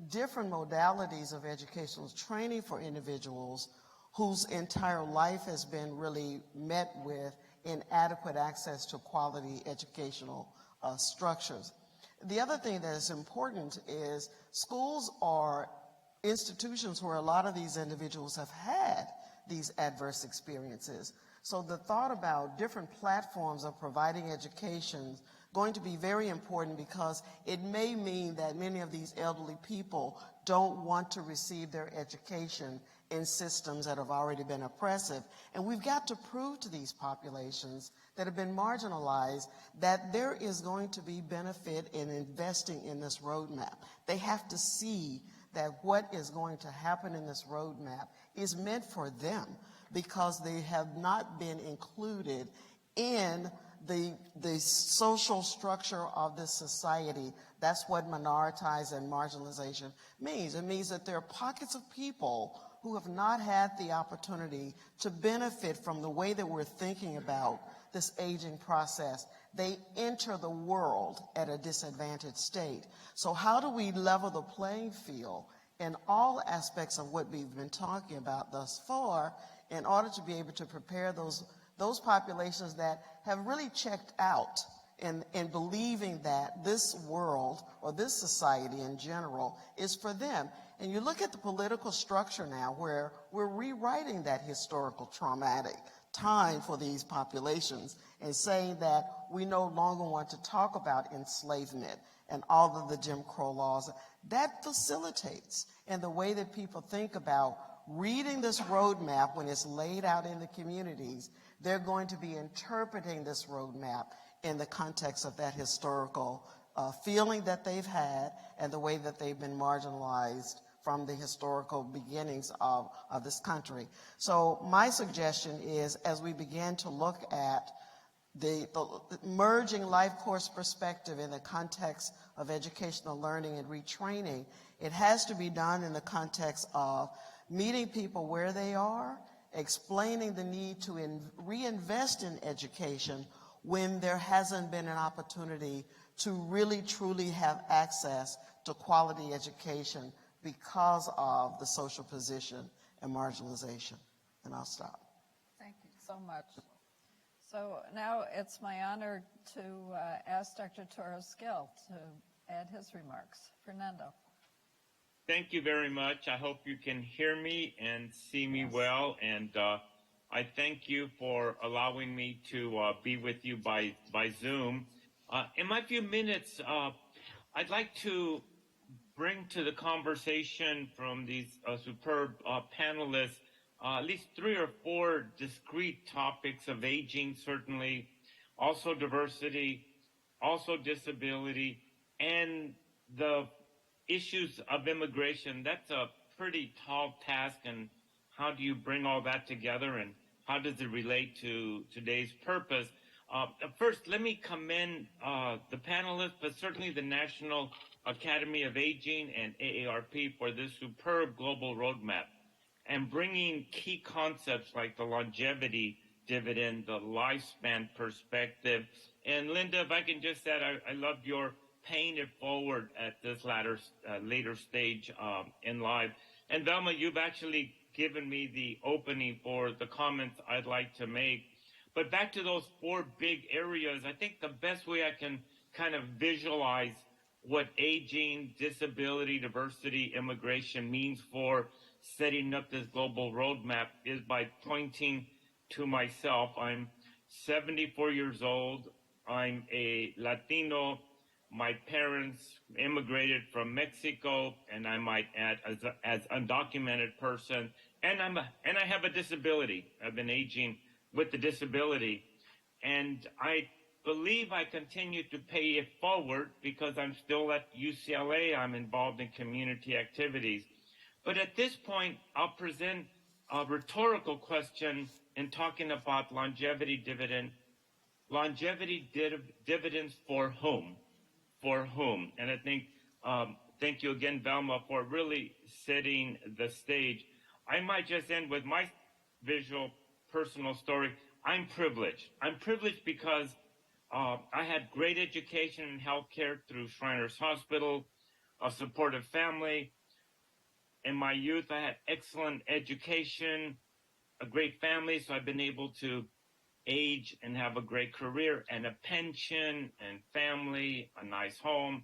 different modalities of educational training for individuals whose entire life has been really met with inadequate access to quality educational structures. The other thing that is important is schools are institutions where a lot of these individuals have had these adverse experiences. So the thought about different platforms of providing education is going to be very important, because it may mean that many of these elderly people don't want to receive their education in systems that have already been oppressive. And we've got to prove to these populations that have been marginalized that there is going to be benefit in investing in this roadmap. They have to see that what is going to happen in this roadmap is meant for them, because they have not been included in the social structure of this society. That's what minoritized and marginalization means. It means that there are pockets of people who have not had the opportunity to benefit from the way that we're thinking about this aging process. They enter the world at a disadvantaged state. So how do we level the playing field in all aspects of what we've been talking about thus far, in order to be able to prepare those populations that have really checked out in believing that this world or this society in general is for them? And you look at the political structure now, where we're rewriting that historical traumatic time for these populations and saying that we no longer want to talk about enslavement and all of the Jim Crow laws. That facilitates in the way that people think about reading this roadmap when it's laid out in the communities. They're going to be interpreting this roadmap in the context of that historical feeling that they've had and the way that they've been marginalized from the historical beginnings of this country. So my suggestion is, as we begin to look at the merging life course perspective in the context of educational learning and retraining, it has to be done in the context of meeting people where they are, explaining the need to reinvest in education when there hasn't been an opportunity to really truly have access to quality education because of the social position and marginalization. And I'll stop. Thank you so much. So now it's my honor to ask Dr. Torres-Gil to add his remarks. Fernando. Thank you very much. I hope you can hear me and see me well. And I thank you for allowing me to be with you by Zoom. In my few minutes, I'd like to bring to the conversation from these superb panelists at least 3 or 4 discrete topics of aging, certainly, also diversity, also disability, and the issues of immigration. That's a pretty tall task, and how do you bring all that together, and how does it relate to today's purpose? First, let me commend the panelists, but certainly the National Academy of Aging and AARP for this superb global roadmap and bringing key concepts like the longevity dividend, the lifespan perspective. And Linda, if I can just add, I loved your paying it forward at this later stage in life. And Velma, you've actually given me the opening for the comments I'd like to make. But back to those four big areas, I think the best way I can kind of visualize what aging, disability, diversity, immigration means for setting up this global roadmap is by pointing to myself. I'm 74 years old. I'm a Latino. My parents immigrated from Mexico, and I might add as undocumented person. And I have a disability. I've been aging with the disability, and I believe I continue to pay it forward because I'm still at UCLA. I'm involved in community activities. But at this point, I'll present a rhetorical question in talking about longevity dividend. Longevity dividends for whom? For whom? And I think, thank you again, Velma, for really setting the stage. I might just end with my visual personal story. I'm privileged. I'm privileged because I had great education in healthcare through Shriners Hospital, a supportive family. In my youth, I had excellent education, a great family, so I've been able to age and have a great career and a pension and family, a nice home.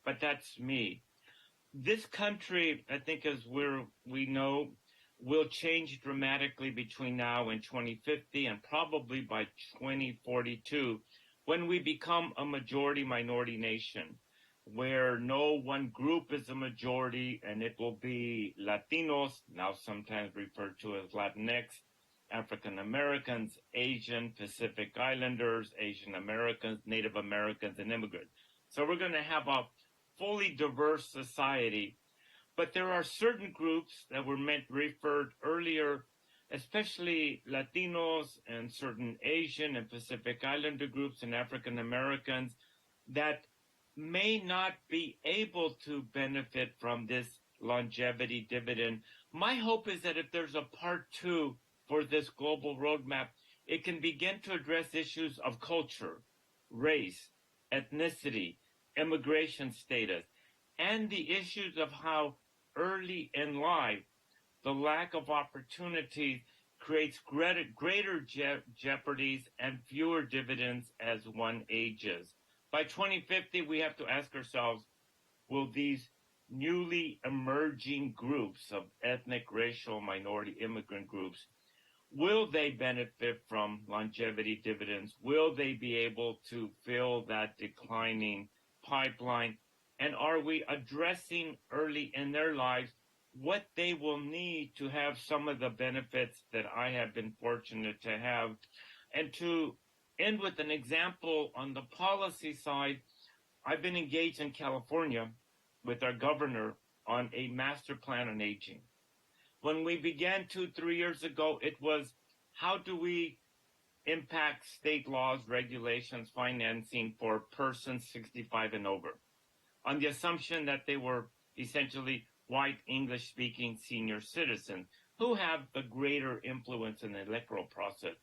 But that's me. This country, I think, as we know, will change dramatically between now and 2050 and probably by 2042 when we become a majority minority nation, where no one group is a majority, and it will be Latinos, now sometimes referred to as Latinx, African Americans, Asian, Pacific Islanders, Asian Americans, Native Americans, and immigrants. So we're going to have a fully diverse society. But there are certain groups that were referred earlier, especially Latinos and certain Asian and Pacific Islander groups and African Americans that may not be able to benefit from this longevity dividend. My hope is that if there's a part two for this global roadmap, it can begin to address issues of culture, race, ethnicity, immigration status, and the issues of how early in life the lack of opportunity creates greater jeopardies and fewer dividends as one ages. By 2050, we have to ask ourselves, will these newly emerging groups of ethnic, racial, minority, immigrant groups, will they benefit from longevity dividends? Will they be able to fill that declining pipeline? And are we addressing early in their lives what they will need to have some of the benefits that I have been fortunate to have? And to end with an example on the policy side, I've been engaged in California with our governor on a master plan on aging. When we began 2-3 years ago, it was how do we impact state laws, regulations, financing for persons 65 and over, on the assumption that they were essentially white English-speaking senior citizens who have the greater influence in the electoral process.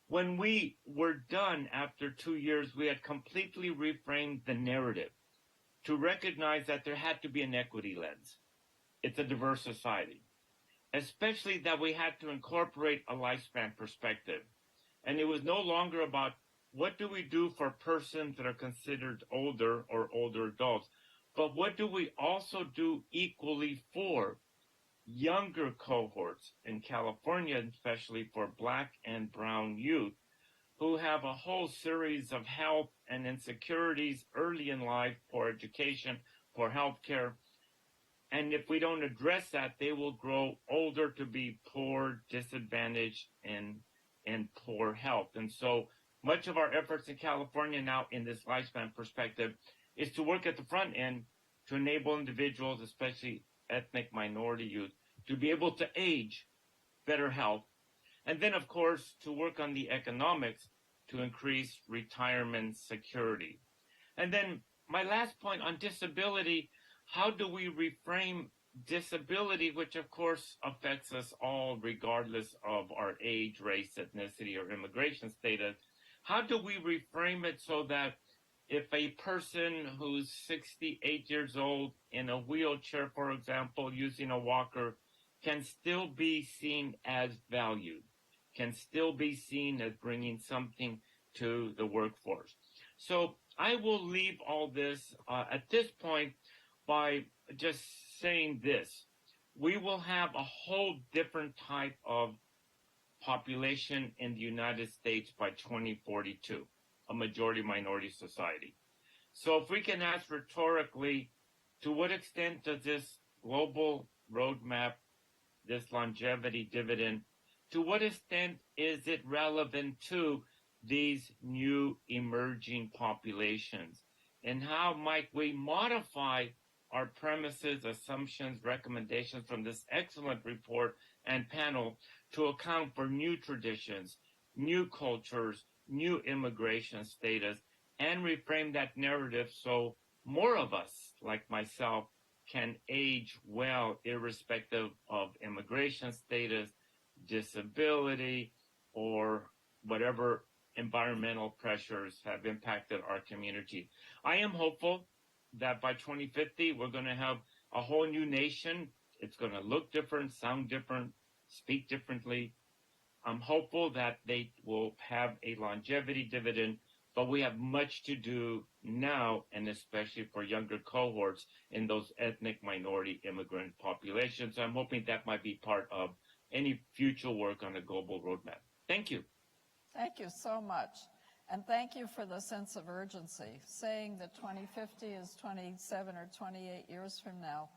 When we were done after 2 years, we had completely reframed the narrative to recognize that there had to be an equity lens. It's a diverse society, especially that we had to incorporate a lifespan perspective. And it was no longer about what do we do for persons that are considered older or older adults, but what do we also do equally for younger cohorts in California, especially for Black and brown youth, who have a whole series of health and insecurities early in life for education, for healthcare. And if we don't address that, they will grow older to be poor, disadvantaged, and poor health. And so much of our efforts in California now in this lifespan perspective is to work at the front end to enable individuals, especially ethnic minority youth, to be able to age better health. And then, of course, to work on the economics to increase retirement security. And then my last point on disability, how do we reframe disability, which of course affects us all regardless of our age, race, ethnicity, or immigration status? How do we reframe it so that if a person who's 68 years old in a wheelchair, for example, using a walker, can still be seen as valued, can still be seen as bringing something to the workforce. So I will leave all this at this point by just saying this. We will have a whole different type of population in the United States by 2042, a majority minority society. So if we can ask rhetorically, to what extent does this global roadmap, this longevity dividend, to what extent is it relevant to these new emerging populations? And how might we modify our premises, assumptions, recommendations from this excellent report and panel to account for new traditions, new cultures, new immigration status, and reframe that narrative so more of us, like myself, can age well irrespective of immigration status, disability, or whatever environmental pressures have impacted our community. I am hopeful that by 2050, we're going to have a whole new nation. It's going to look different, sound different, speak differently. I'm hopeful that they will have a longevity dividend, but we have much to do now, and especially for younger cohorts in those ethnic minority immigrant populations. I'm hoping that might be part of any future work on a global roadmap. Thank you. Thank you so much. And thank you for the sense of urgency. Saying that 2050 is 27 or 28 years from now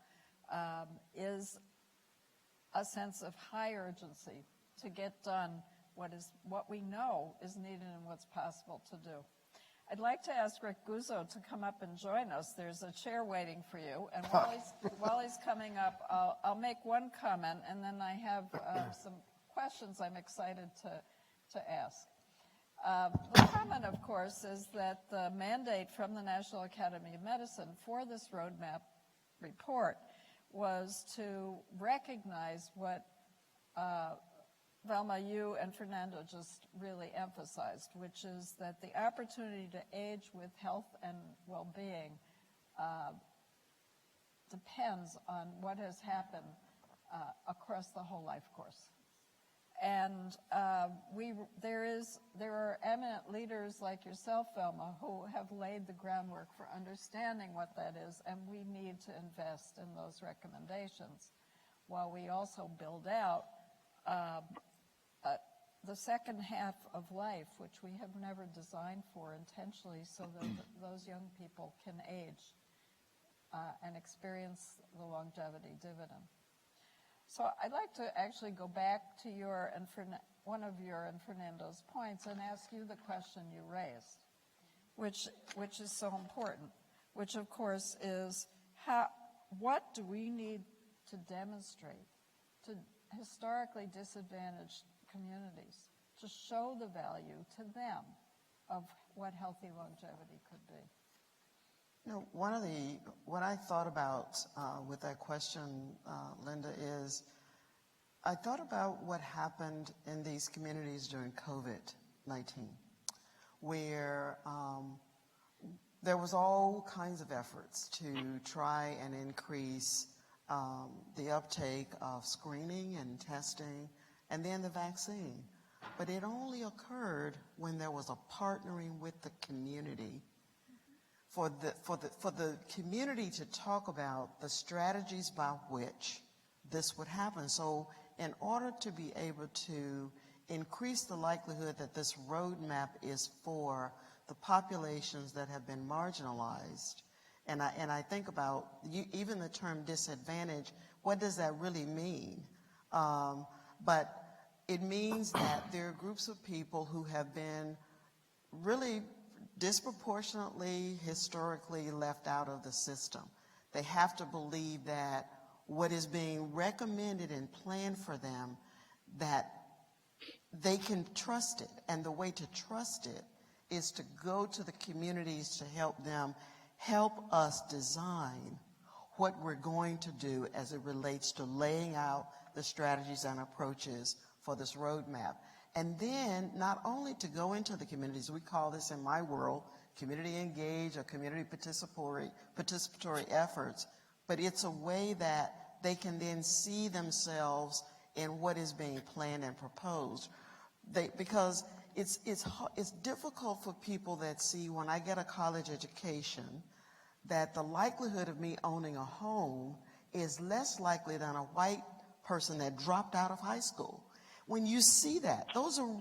is a sense of high urgency to get done what we know is needed and what's possible to do. I'd like to ask Rick Guzzo to come up and join us. There's a chair waiting for you. And while he's coming up, I'll make one comment, and then I have some questions I'm excited to ask. The comment, of course, is that the mandate from the National Academy of Medicine for this roadmap report was to recognize what Velma, you and Fernando just really emphasized, which is that the opportunity to age with health and well-being depends on what has happened across the whole life course. And there are eminent leaders like yourself, Velma, who have laid the groundwork for understanding what that is, and we need to invest in those recommendations while we also build out the second half of life, which we have never designed for intentionally, so that those young people can age and experience the longevity dividend. So I'd like to actually go back to one of your and Fernando's points and ask you the question you raised, which is so important, which of course is what do we need to demonstrate to historically disadvantaged communities to show the value to them of what healthy longevity could be? You know, what I thought about with that question, Linda, is I thought about what happened in these communities during COVID-19, where there was all kinds of efforts to try and increase the uptake of screening and testing, and then the vaccine. But it only occurred when there was a partnering with the community for the community to talk about the strategies by which this would happen. So in order to be able to increase the likelihood that this roadmap is for the populations that have been marginalized, and I think about even the term disadvantage, what does that really mean? But it means that there are groups of people who have been really disproportionately, historically left out of the system. They have to believe that what is being recommended and planned for them, that they can trust it. And the way to trust it is to go to the communities to help them, help us design what we're going to do as it relates to laying out the strategies and approaches for this roadmap. And then not only to go into the communities, we call this in my world community engaged or community participatory efforts, but it's a way that they can then see themselves in what is being planned and proposed. Because it's difficult for people that see, when I get a college education, that the likelihood of me owning a home is less likely than a white person that dropped out of high school. When you see that,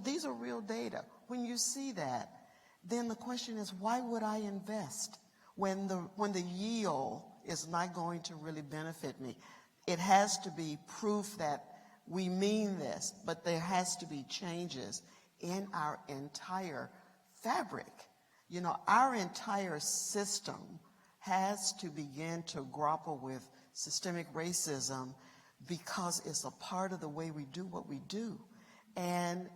these are real data. When you see that, then the question is, why would I invest when the yield is not going to really benefit me? It has to be proof that we mean this, but there has to be changes in our entire fabric. You know, our entire system has to begin to grapple with systemic racism because it's a part of the way we do what we do. And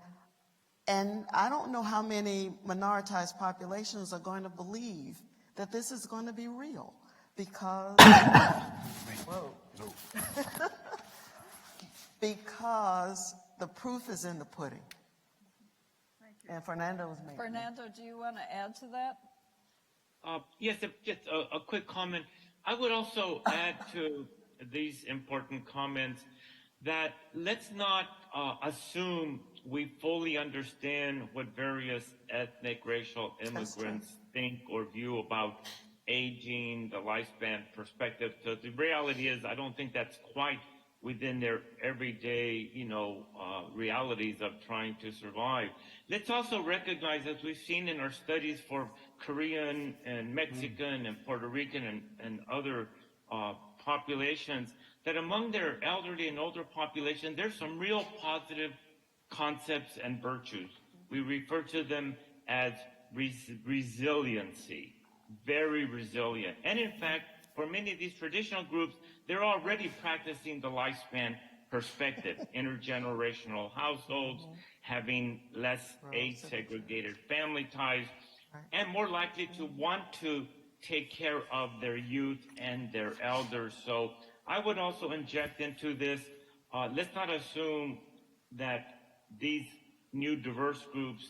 I don't know how many minoritized populations are going to believe that this is going to be real because, whoa. Because the proof is in the pudding. Thank you. And Fernando was making. Fernando, do you want to add to that? Yes, just a quick comment. I would also add to these important comments that let's not assume we fully understand what various ethnic, racial immigrants think or view about aging, the lifespan perspective. So the reality is, I don't think that's quite within their everyday, realities of trying to survive. Let's also recognize, as we've seen in our studies for Korean and Mexican and Puerto Rican and other populations, that among their elderly and older population, there's some real positive concepts and virtues. We refer to them as resiliency, very resilient. And in fact, for many of these traditional groups, they're already practicing the lifespan perspective, intergenerational households, having less age-segregated family ties, and more likely to want to take care of their youth and their elders. So I would also inject into this, let's not assume that these new diverse groups,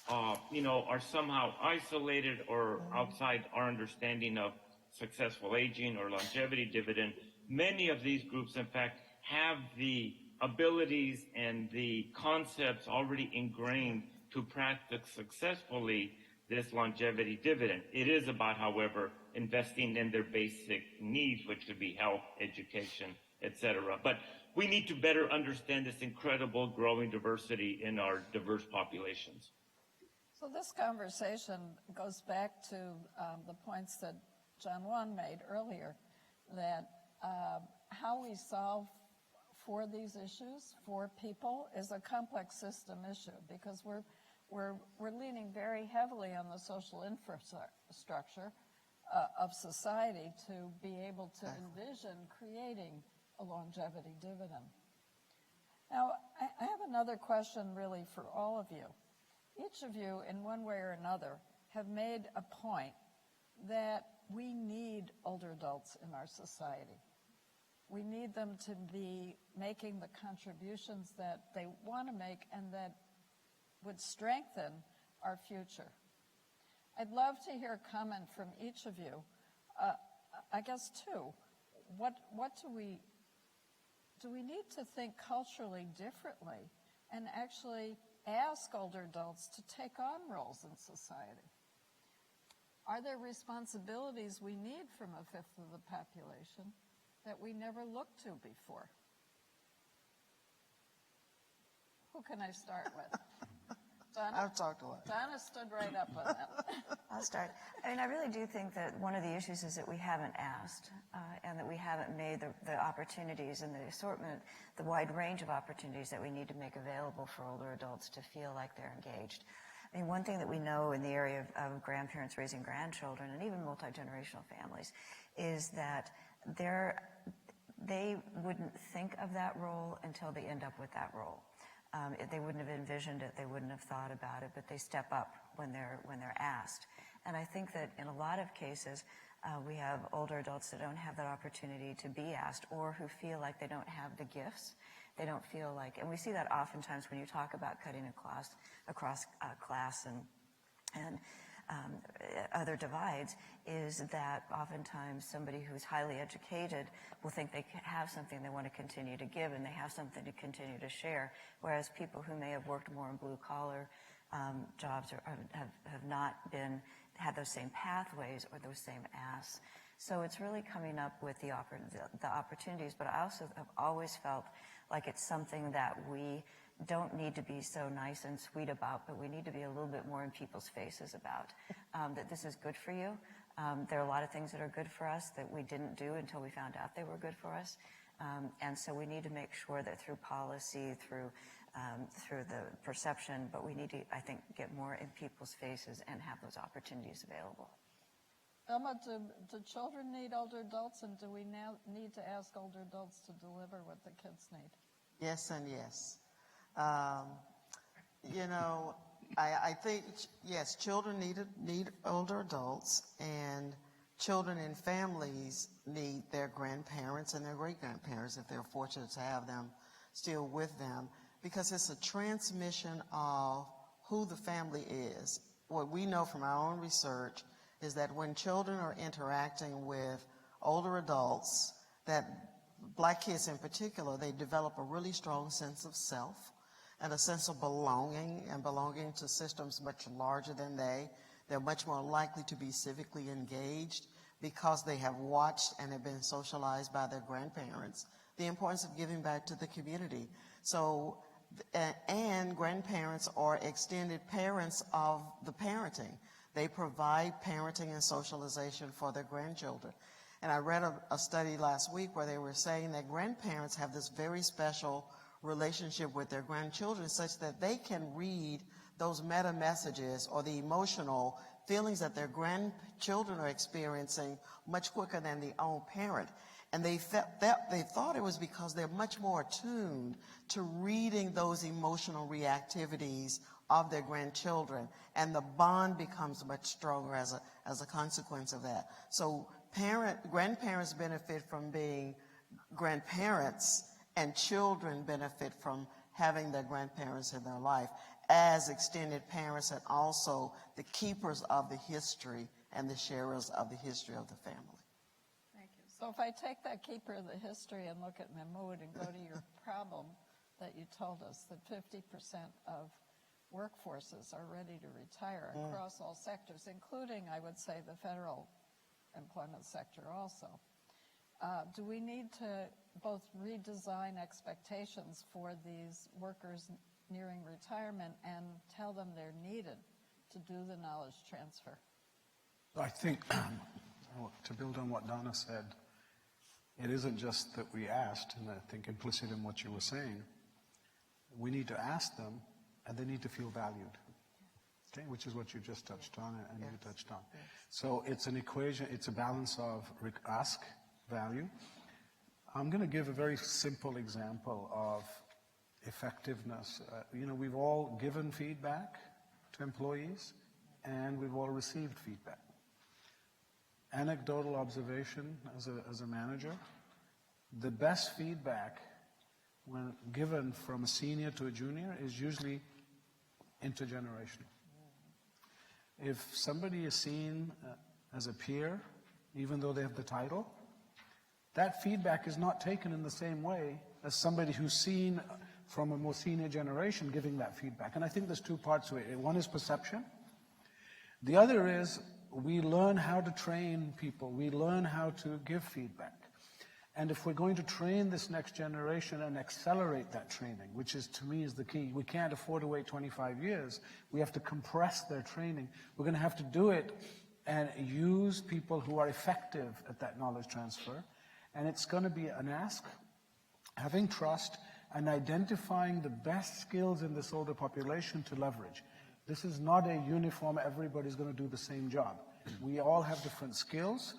are somehow isolated or outside our understanding of successful aging or longevity dividend. Many of these groups, in fact, have the abilities and the concepts already ingrained to practice successfully this longevity dividend. It is about, however, investing in their basic needs, which could be health, education, etc. But we need to better understand this incredible growing diversity in our diverse populations. So this conversation goes back to the points that John Juan made earlier, that how we solve for these issues for people is a complex system issue, because we're leaning very heavily on the social infrastructure of society to be able to envision creating a longevity dividend. Now, I have another question really for all of you. Each of you, in one way or another, have made a point that we need older adults in our society. We need them to be making the contributions that they want to make and that would strengthen our future. I'd love to hear a comment from each of you. I guess two. What do we need to think culturally differently and actually ask older adults to take on roles in society? Are there responsibilities we need from a fifth of the population that we never looked to before? Who can I start with? Donna? I've talked a lot. Donna stood right up on that. I'll start. I mean, I really do think that one of the issues is that we haven't asked and that we haven't made the opportunities and the assortment, the wide range of opportunities that we need to make available for older adults to feel like they're engaged. I mean, one thing that we know in the area of grandparents raising grandchildren and even multi-generational families is that they wouldn't think of that role until they end up with that role. They wouldn't have envisioned it, they wouldn't have thought about it, but they step up when they're asked. And I think that in a lot of cases, we have older adults that don't have that opportunity to be asked, or who feel like they don't have the gifts. They don't feel like, and we see that oftentimes when you talk about cutting across class and other divides is that oftentimes somebody who's highly educated will think they have something they want to continue to give and they have something to continue to share, whereas people who may have worked more in blue-collar jobs or have not had those same pathways or those same asks. So it's really coming up with the opportunities, but I also have always felt like it's something that we don't need to be so nice and sweet about, but we need to be a little bit more in people's faces about, that this is good for you. There are a lot of things that are good for us that we didn't do until we found out they were good for us. And so we need to make sure that through policy, through the perception, but we need to, I think, get more in people's faces and have those opportunities available. Emma, do children need older adults, and do we now need to ask older adults to deliver what the kids need? Yes and yes. I think, yes, children need older adults, and children and families need their grandparents and their great-grandparents if they're fortunate to have them still with them, because it's a transmission of who the family is. What we know from our own research is that when children are interacting with older adults, that Black kids in particular, they develop a really strong sense of self and a sense of belonging and belonging to systems much larger than they. They're much more likely to be civically engaged because they have watched and have been socialized by their grandparents. The importance of giving back to the community. So, and grandparents are extended parents of the parenting. They provide parenting and socialization for their grandchildren. And I read a study last week where they were saying that grandparents have this very special relationship with their grandchildren such that they can read those meta messages or the emotional feelings that their grandchildren are experiencing much quicker than the own parent. And they thought it was because they're much more attuned to reading those emotional reactivities of their grandchildren, and the bond becomes much stronger as a consequence of that. So grandparents benefit from being grandparents, and children benefit from having their grandparents in their life as extended parents and also the keepers of the history and the sharers of the history of the family. Thank you. So if I take that keeper of the history and look at Mahmoud and go to your problem that you told us, that 50% of workforces are ready to retire across all sectors, including, I would say, the federal employment sector also. Do we need to both redesign expectations for these workers nearing retirement and tell them they're needed to do the knowledge transfer? I think, to build on what Donna said, it isn't just that we asked, and I think implicit in what you were saying, we need to ask them, and they need to feel valued, okay, which is what you just touched on and you touched on. So it's an equation, it's a balance of ask, value. I'm going to give a very simple example of effectiveness. We've all given feedback to employees, and we've all received feedback. Anecdotal observation as a manager, the best feedback when given from a senior to a junior is usually intergenerational. If somebody is seen as a peer, even though they have the title, that feedback is not taken in the same way as somebody who's seen from a more senior generation giving that feedback. And I think there's two parts to it. One is perception. The other is we learn how to train people. We learn how to give feedback. And if we're going to train this next generation and accelerate that training, which is, to me, is the key, we can't afford to wait 25 years. We have to compress their training. We're going to have to do it and use people who are effective at that knowledge transfer. And it's going to be an ask, having trust, and identifying the best skills in this older population to leverage. This is not a uniform, everybody's going to do the same job. We all have different skills.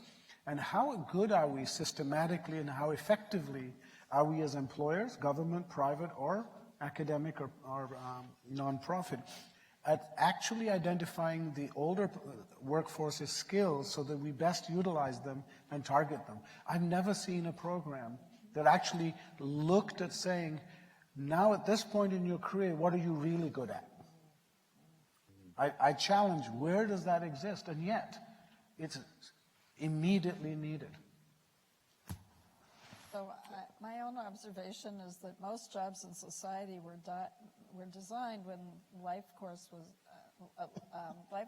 And how good are we systematically and how effectively are we as employers, government, private, or academic or nonprofit, at actually identifying the older workforce's skills so that we best utilize them and target them? I've never seen a program that actually looked at saying, now at this point in your career, what are you really good at? I challenge, where does that exist? And yet, it's immediately needed. So my own observation is that most jobs in society were designed when life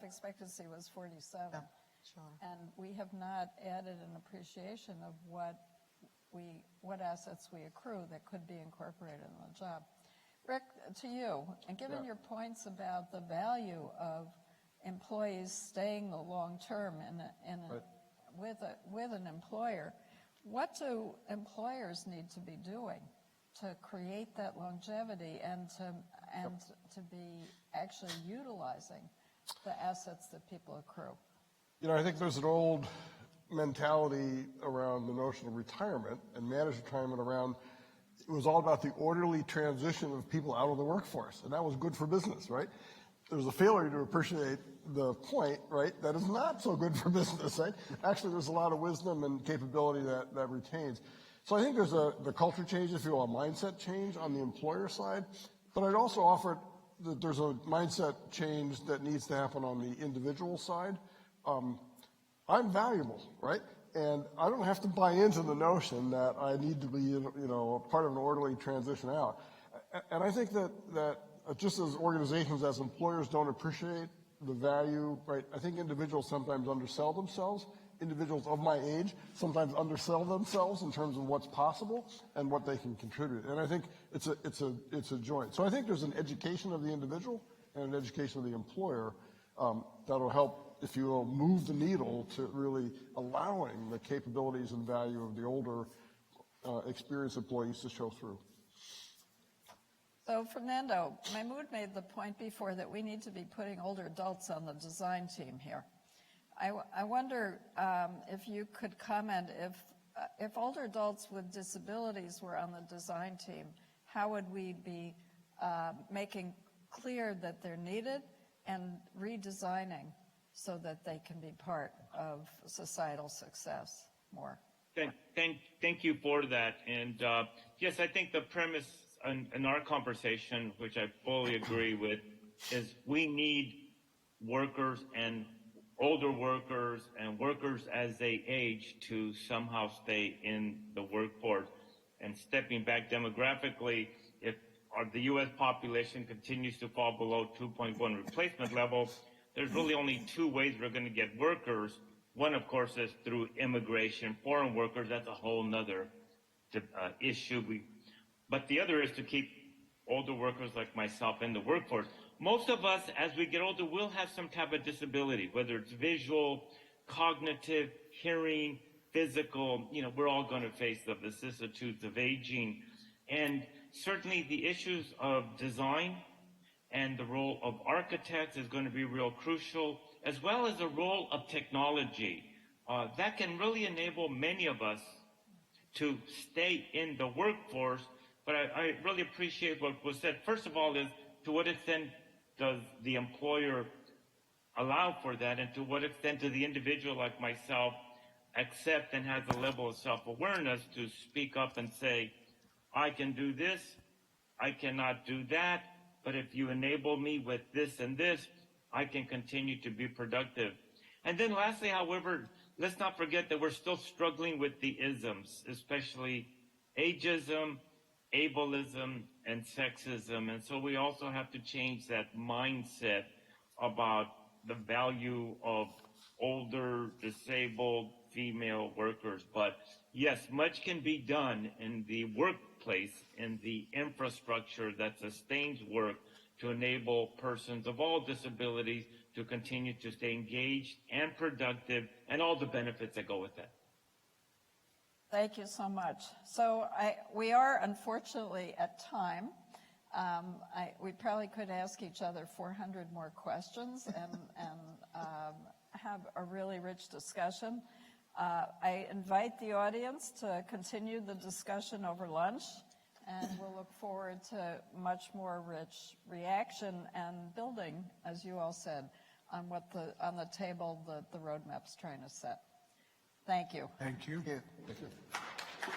expectancy was 47. Yeah, sure. And we have not added an appreciation of what assets we accrue that could be incorporated in the job. Rick, to you, and given your points about the value of employees staying the long term with an employer, what do employers need to be doing to create that longevity and to be actually utilizing the assets that people accrue? You know, I think there's an old mentality around the notion of retirement and managed retirement around, it was all about the orderly transition of people out of the workforce, and that was good for business, right? There's a failure to appreciate the point, right, that is not so good for business, right? Actually, there's a lot of wisdom and capability that retains. So I think there's the culture change, if you will, a mindset change on the employer side, but I'd also offer that there's a mindset change that needs to happen on the individual side. I'm valuable, right? And I don't have to buy into the notion that I need to be, part of an orderly transition out. And I think that just as organizations, as employers don't appreciate the value, right? I think individuals sometimes undersell themselves. Individuals of my age sometimes undersell themselves in terms of what's possible and what they can contribute. And I think it's a joint. So I think there's an education of the individual and an education of the employer that'll help, if you will, move the needle to really allowing the capabilities and value of the older, experienced employees to show through. So, Fernando, Mahmoud made the point before that we need to be putting older adults on the design team here. I wonder if you could comment if older adults with disabilities were on the design team, how would we be making clear that they're needed and redesigning so that they can be part of societal success more? Thank you for that. And yes, I think the premise in our conversation, which I fully agree with, is we need workers and older workers and workers as they age to somehow stay in the workforce. And stepping back demographically, if the U.S. population continues to fall below 2.1 replacement level, there's really only two ways we're going to get workers. One, of course, is through immigration, foreign workers. That's a whole nother issue. But the other is to keep older workers like myself in the workforce. Most of us, as we get older, will have some type of disability, whether it's visual, cognitive, hearing, physical. We're all going to face the vicissitudes of aging. And certainly the issues of design and the role of architects is going to be real crucial, as well as the role of technology. That can really enable many of us to stay in the workforce. But I really appreciate what was said. First of all, is to what extent does the employer allow for that, and to what extent does the individual like myself accept and has a level of self-awareness to speak up and say, I can do this, I cannot do that, but if you enable me with this and this, I can continue to be productive. And then lastly, however, let's not forget that we're still struggling with the isms, especially ageism, ableism, and sexism. And so we also have to change that mindset about the value of older, disabled female workers. But yes, much can be done in the workplace, in the infrastructure that sustains work to enable persons of all disabilities to continue to stay engaged and productive, and all the benefits that go with that. Thank you so much. So we are unfortunately at time. We probably could ask each other 400 more questions and have a really rich discussion. I invite the audience to continue the discussion over lunch, and we'll look forward to much more rich reaction and building, as you all said, on on the table that the roadmap's trying to set. Thank you. Thank you. Thank you.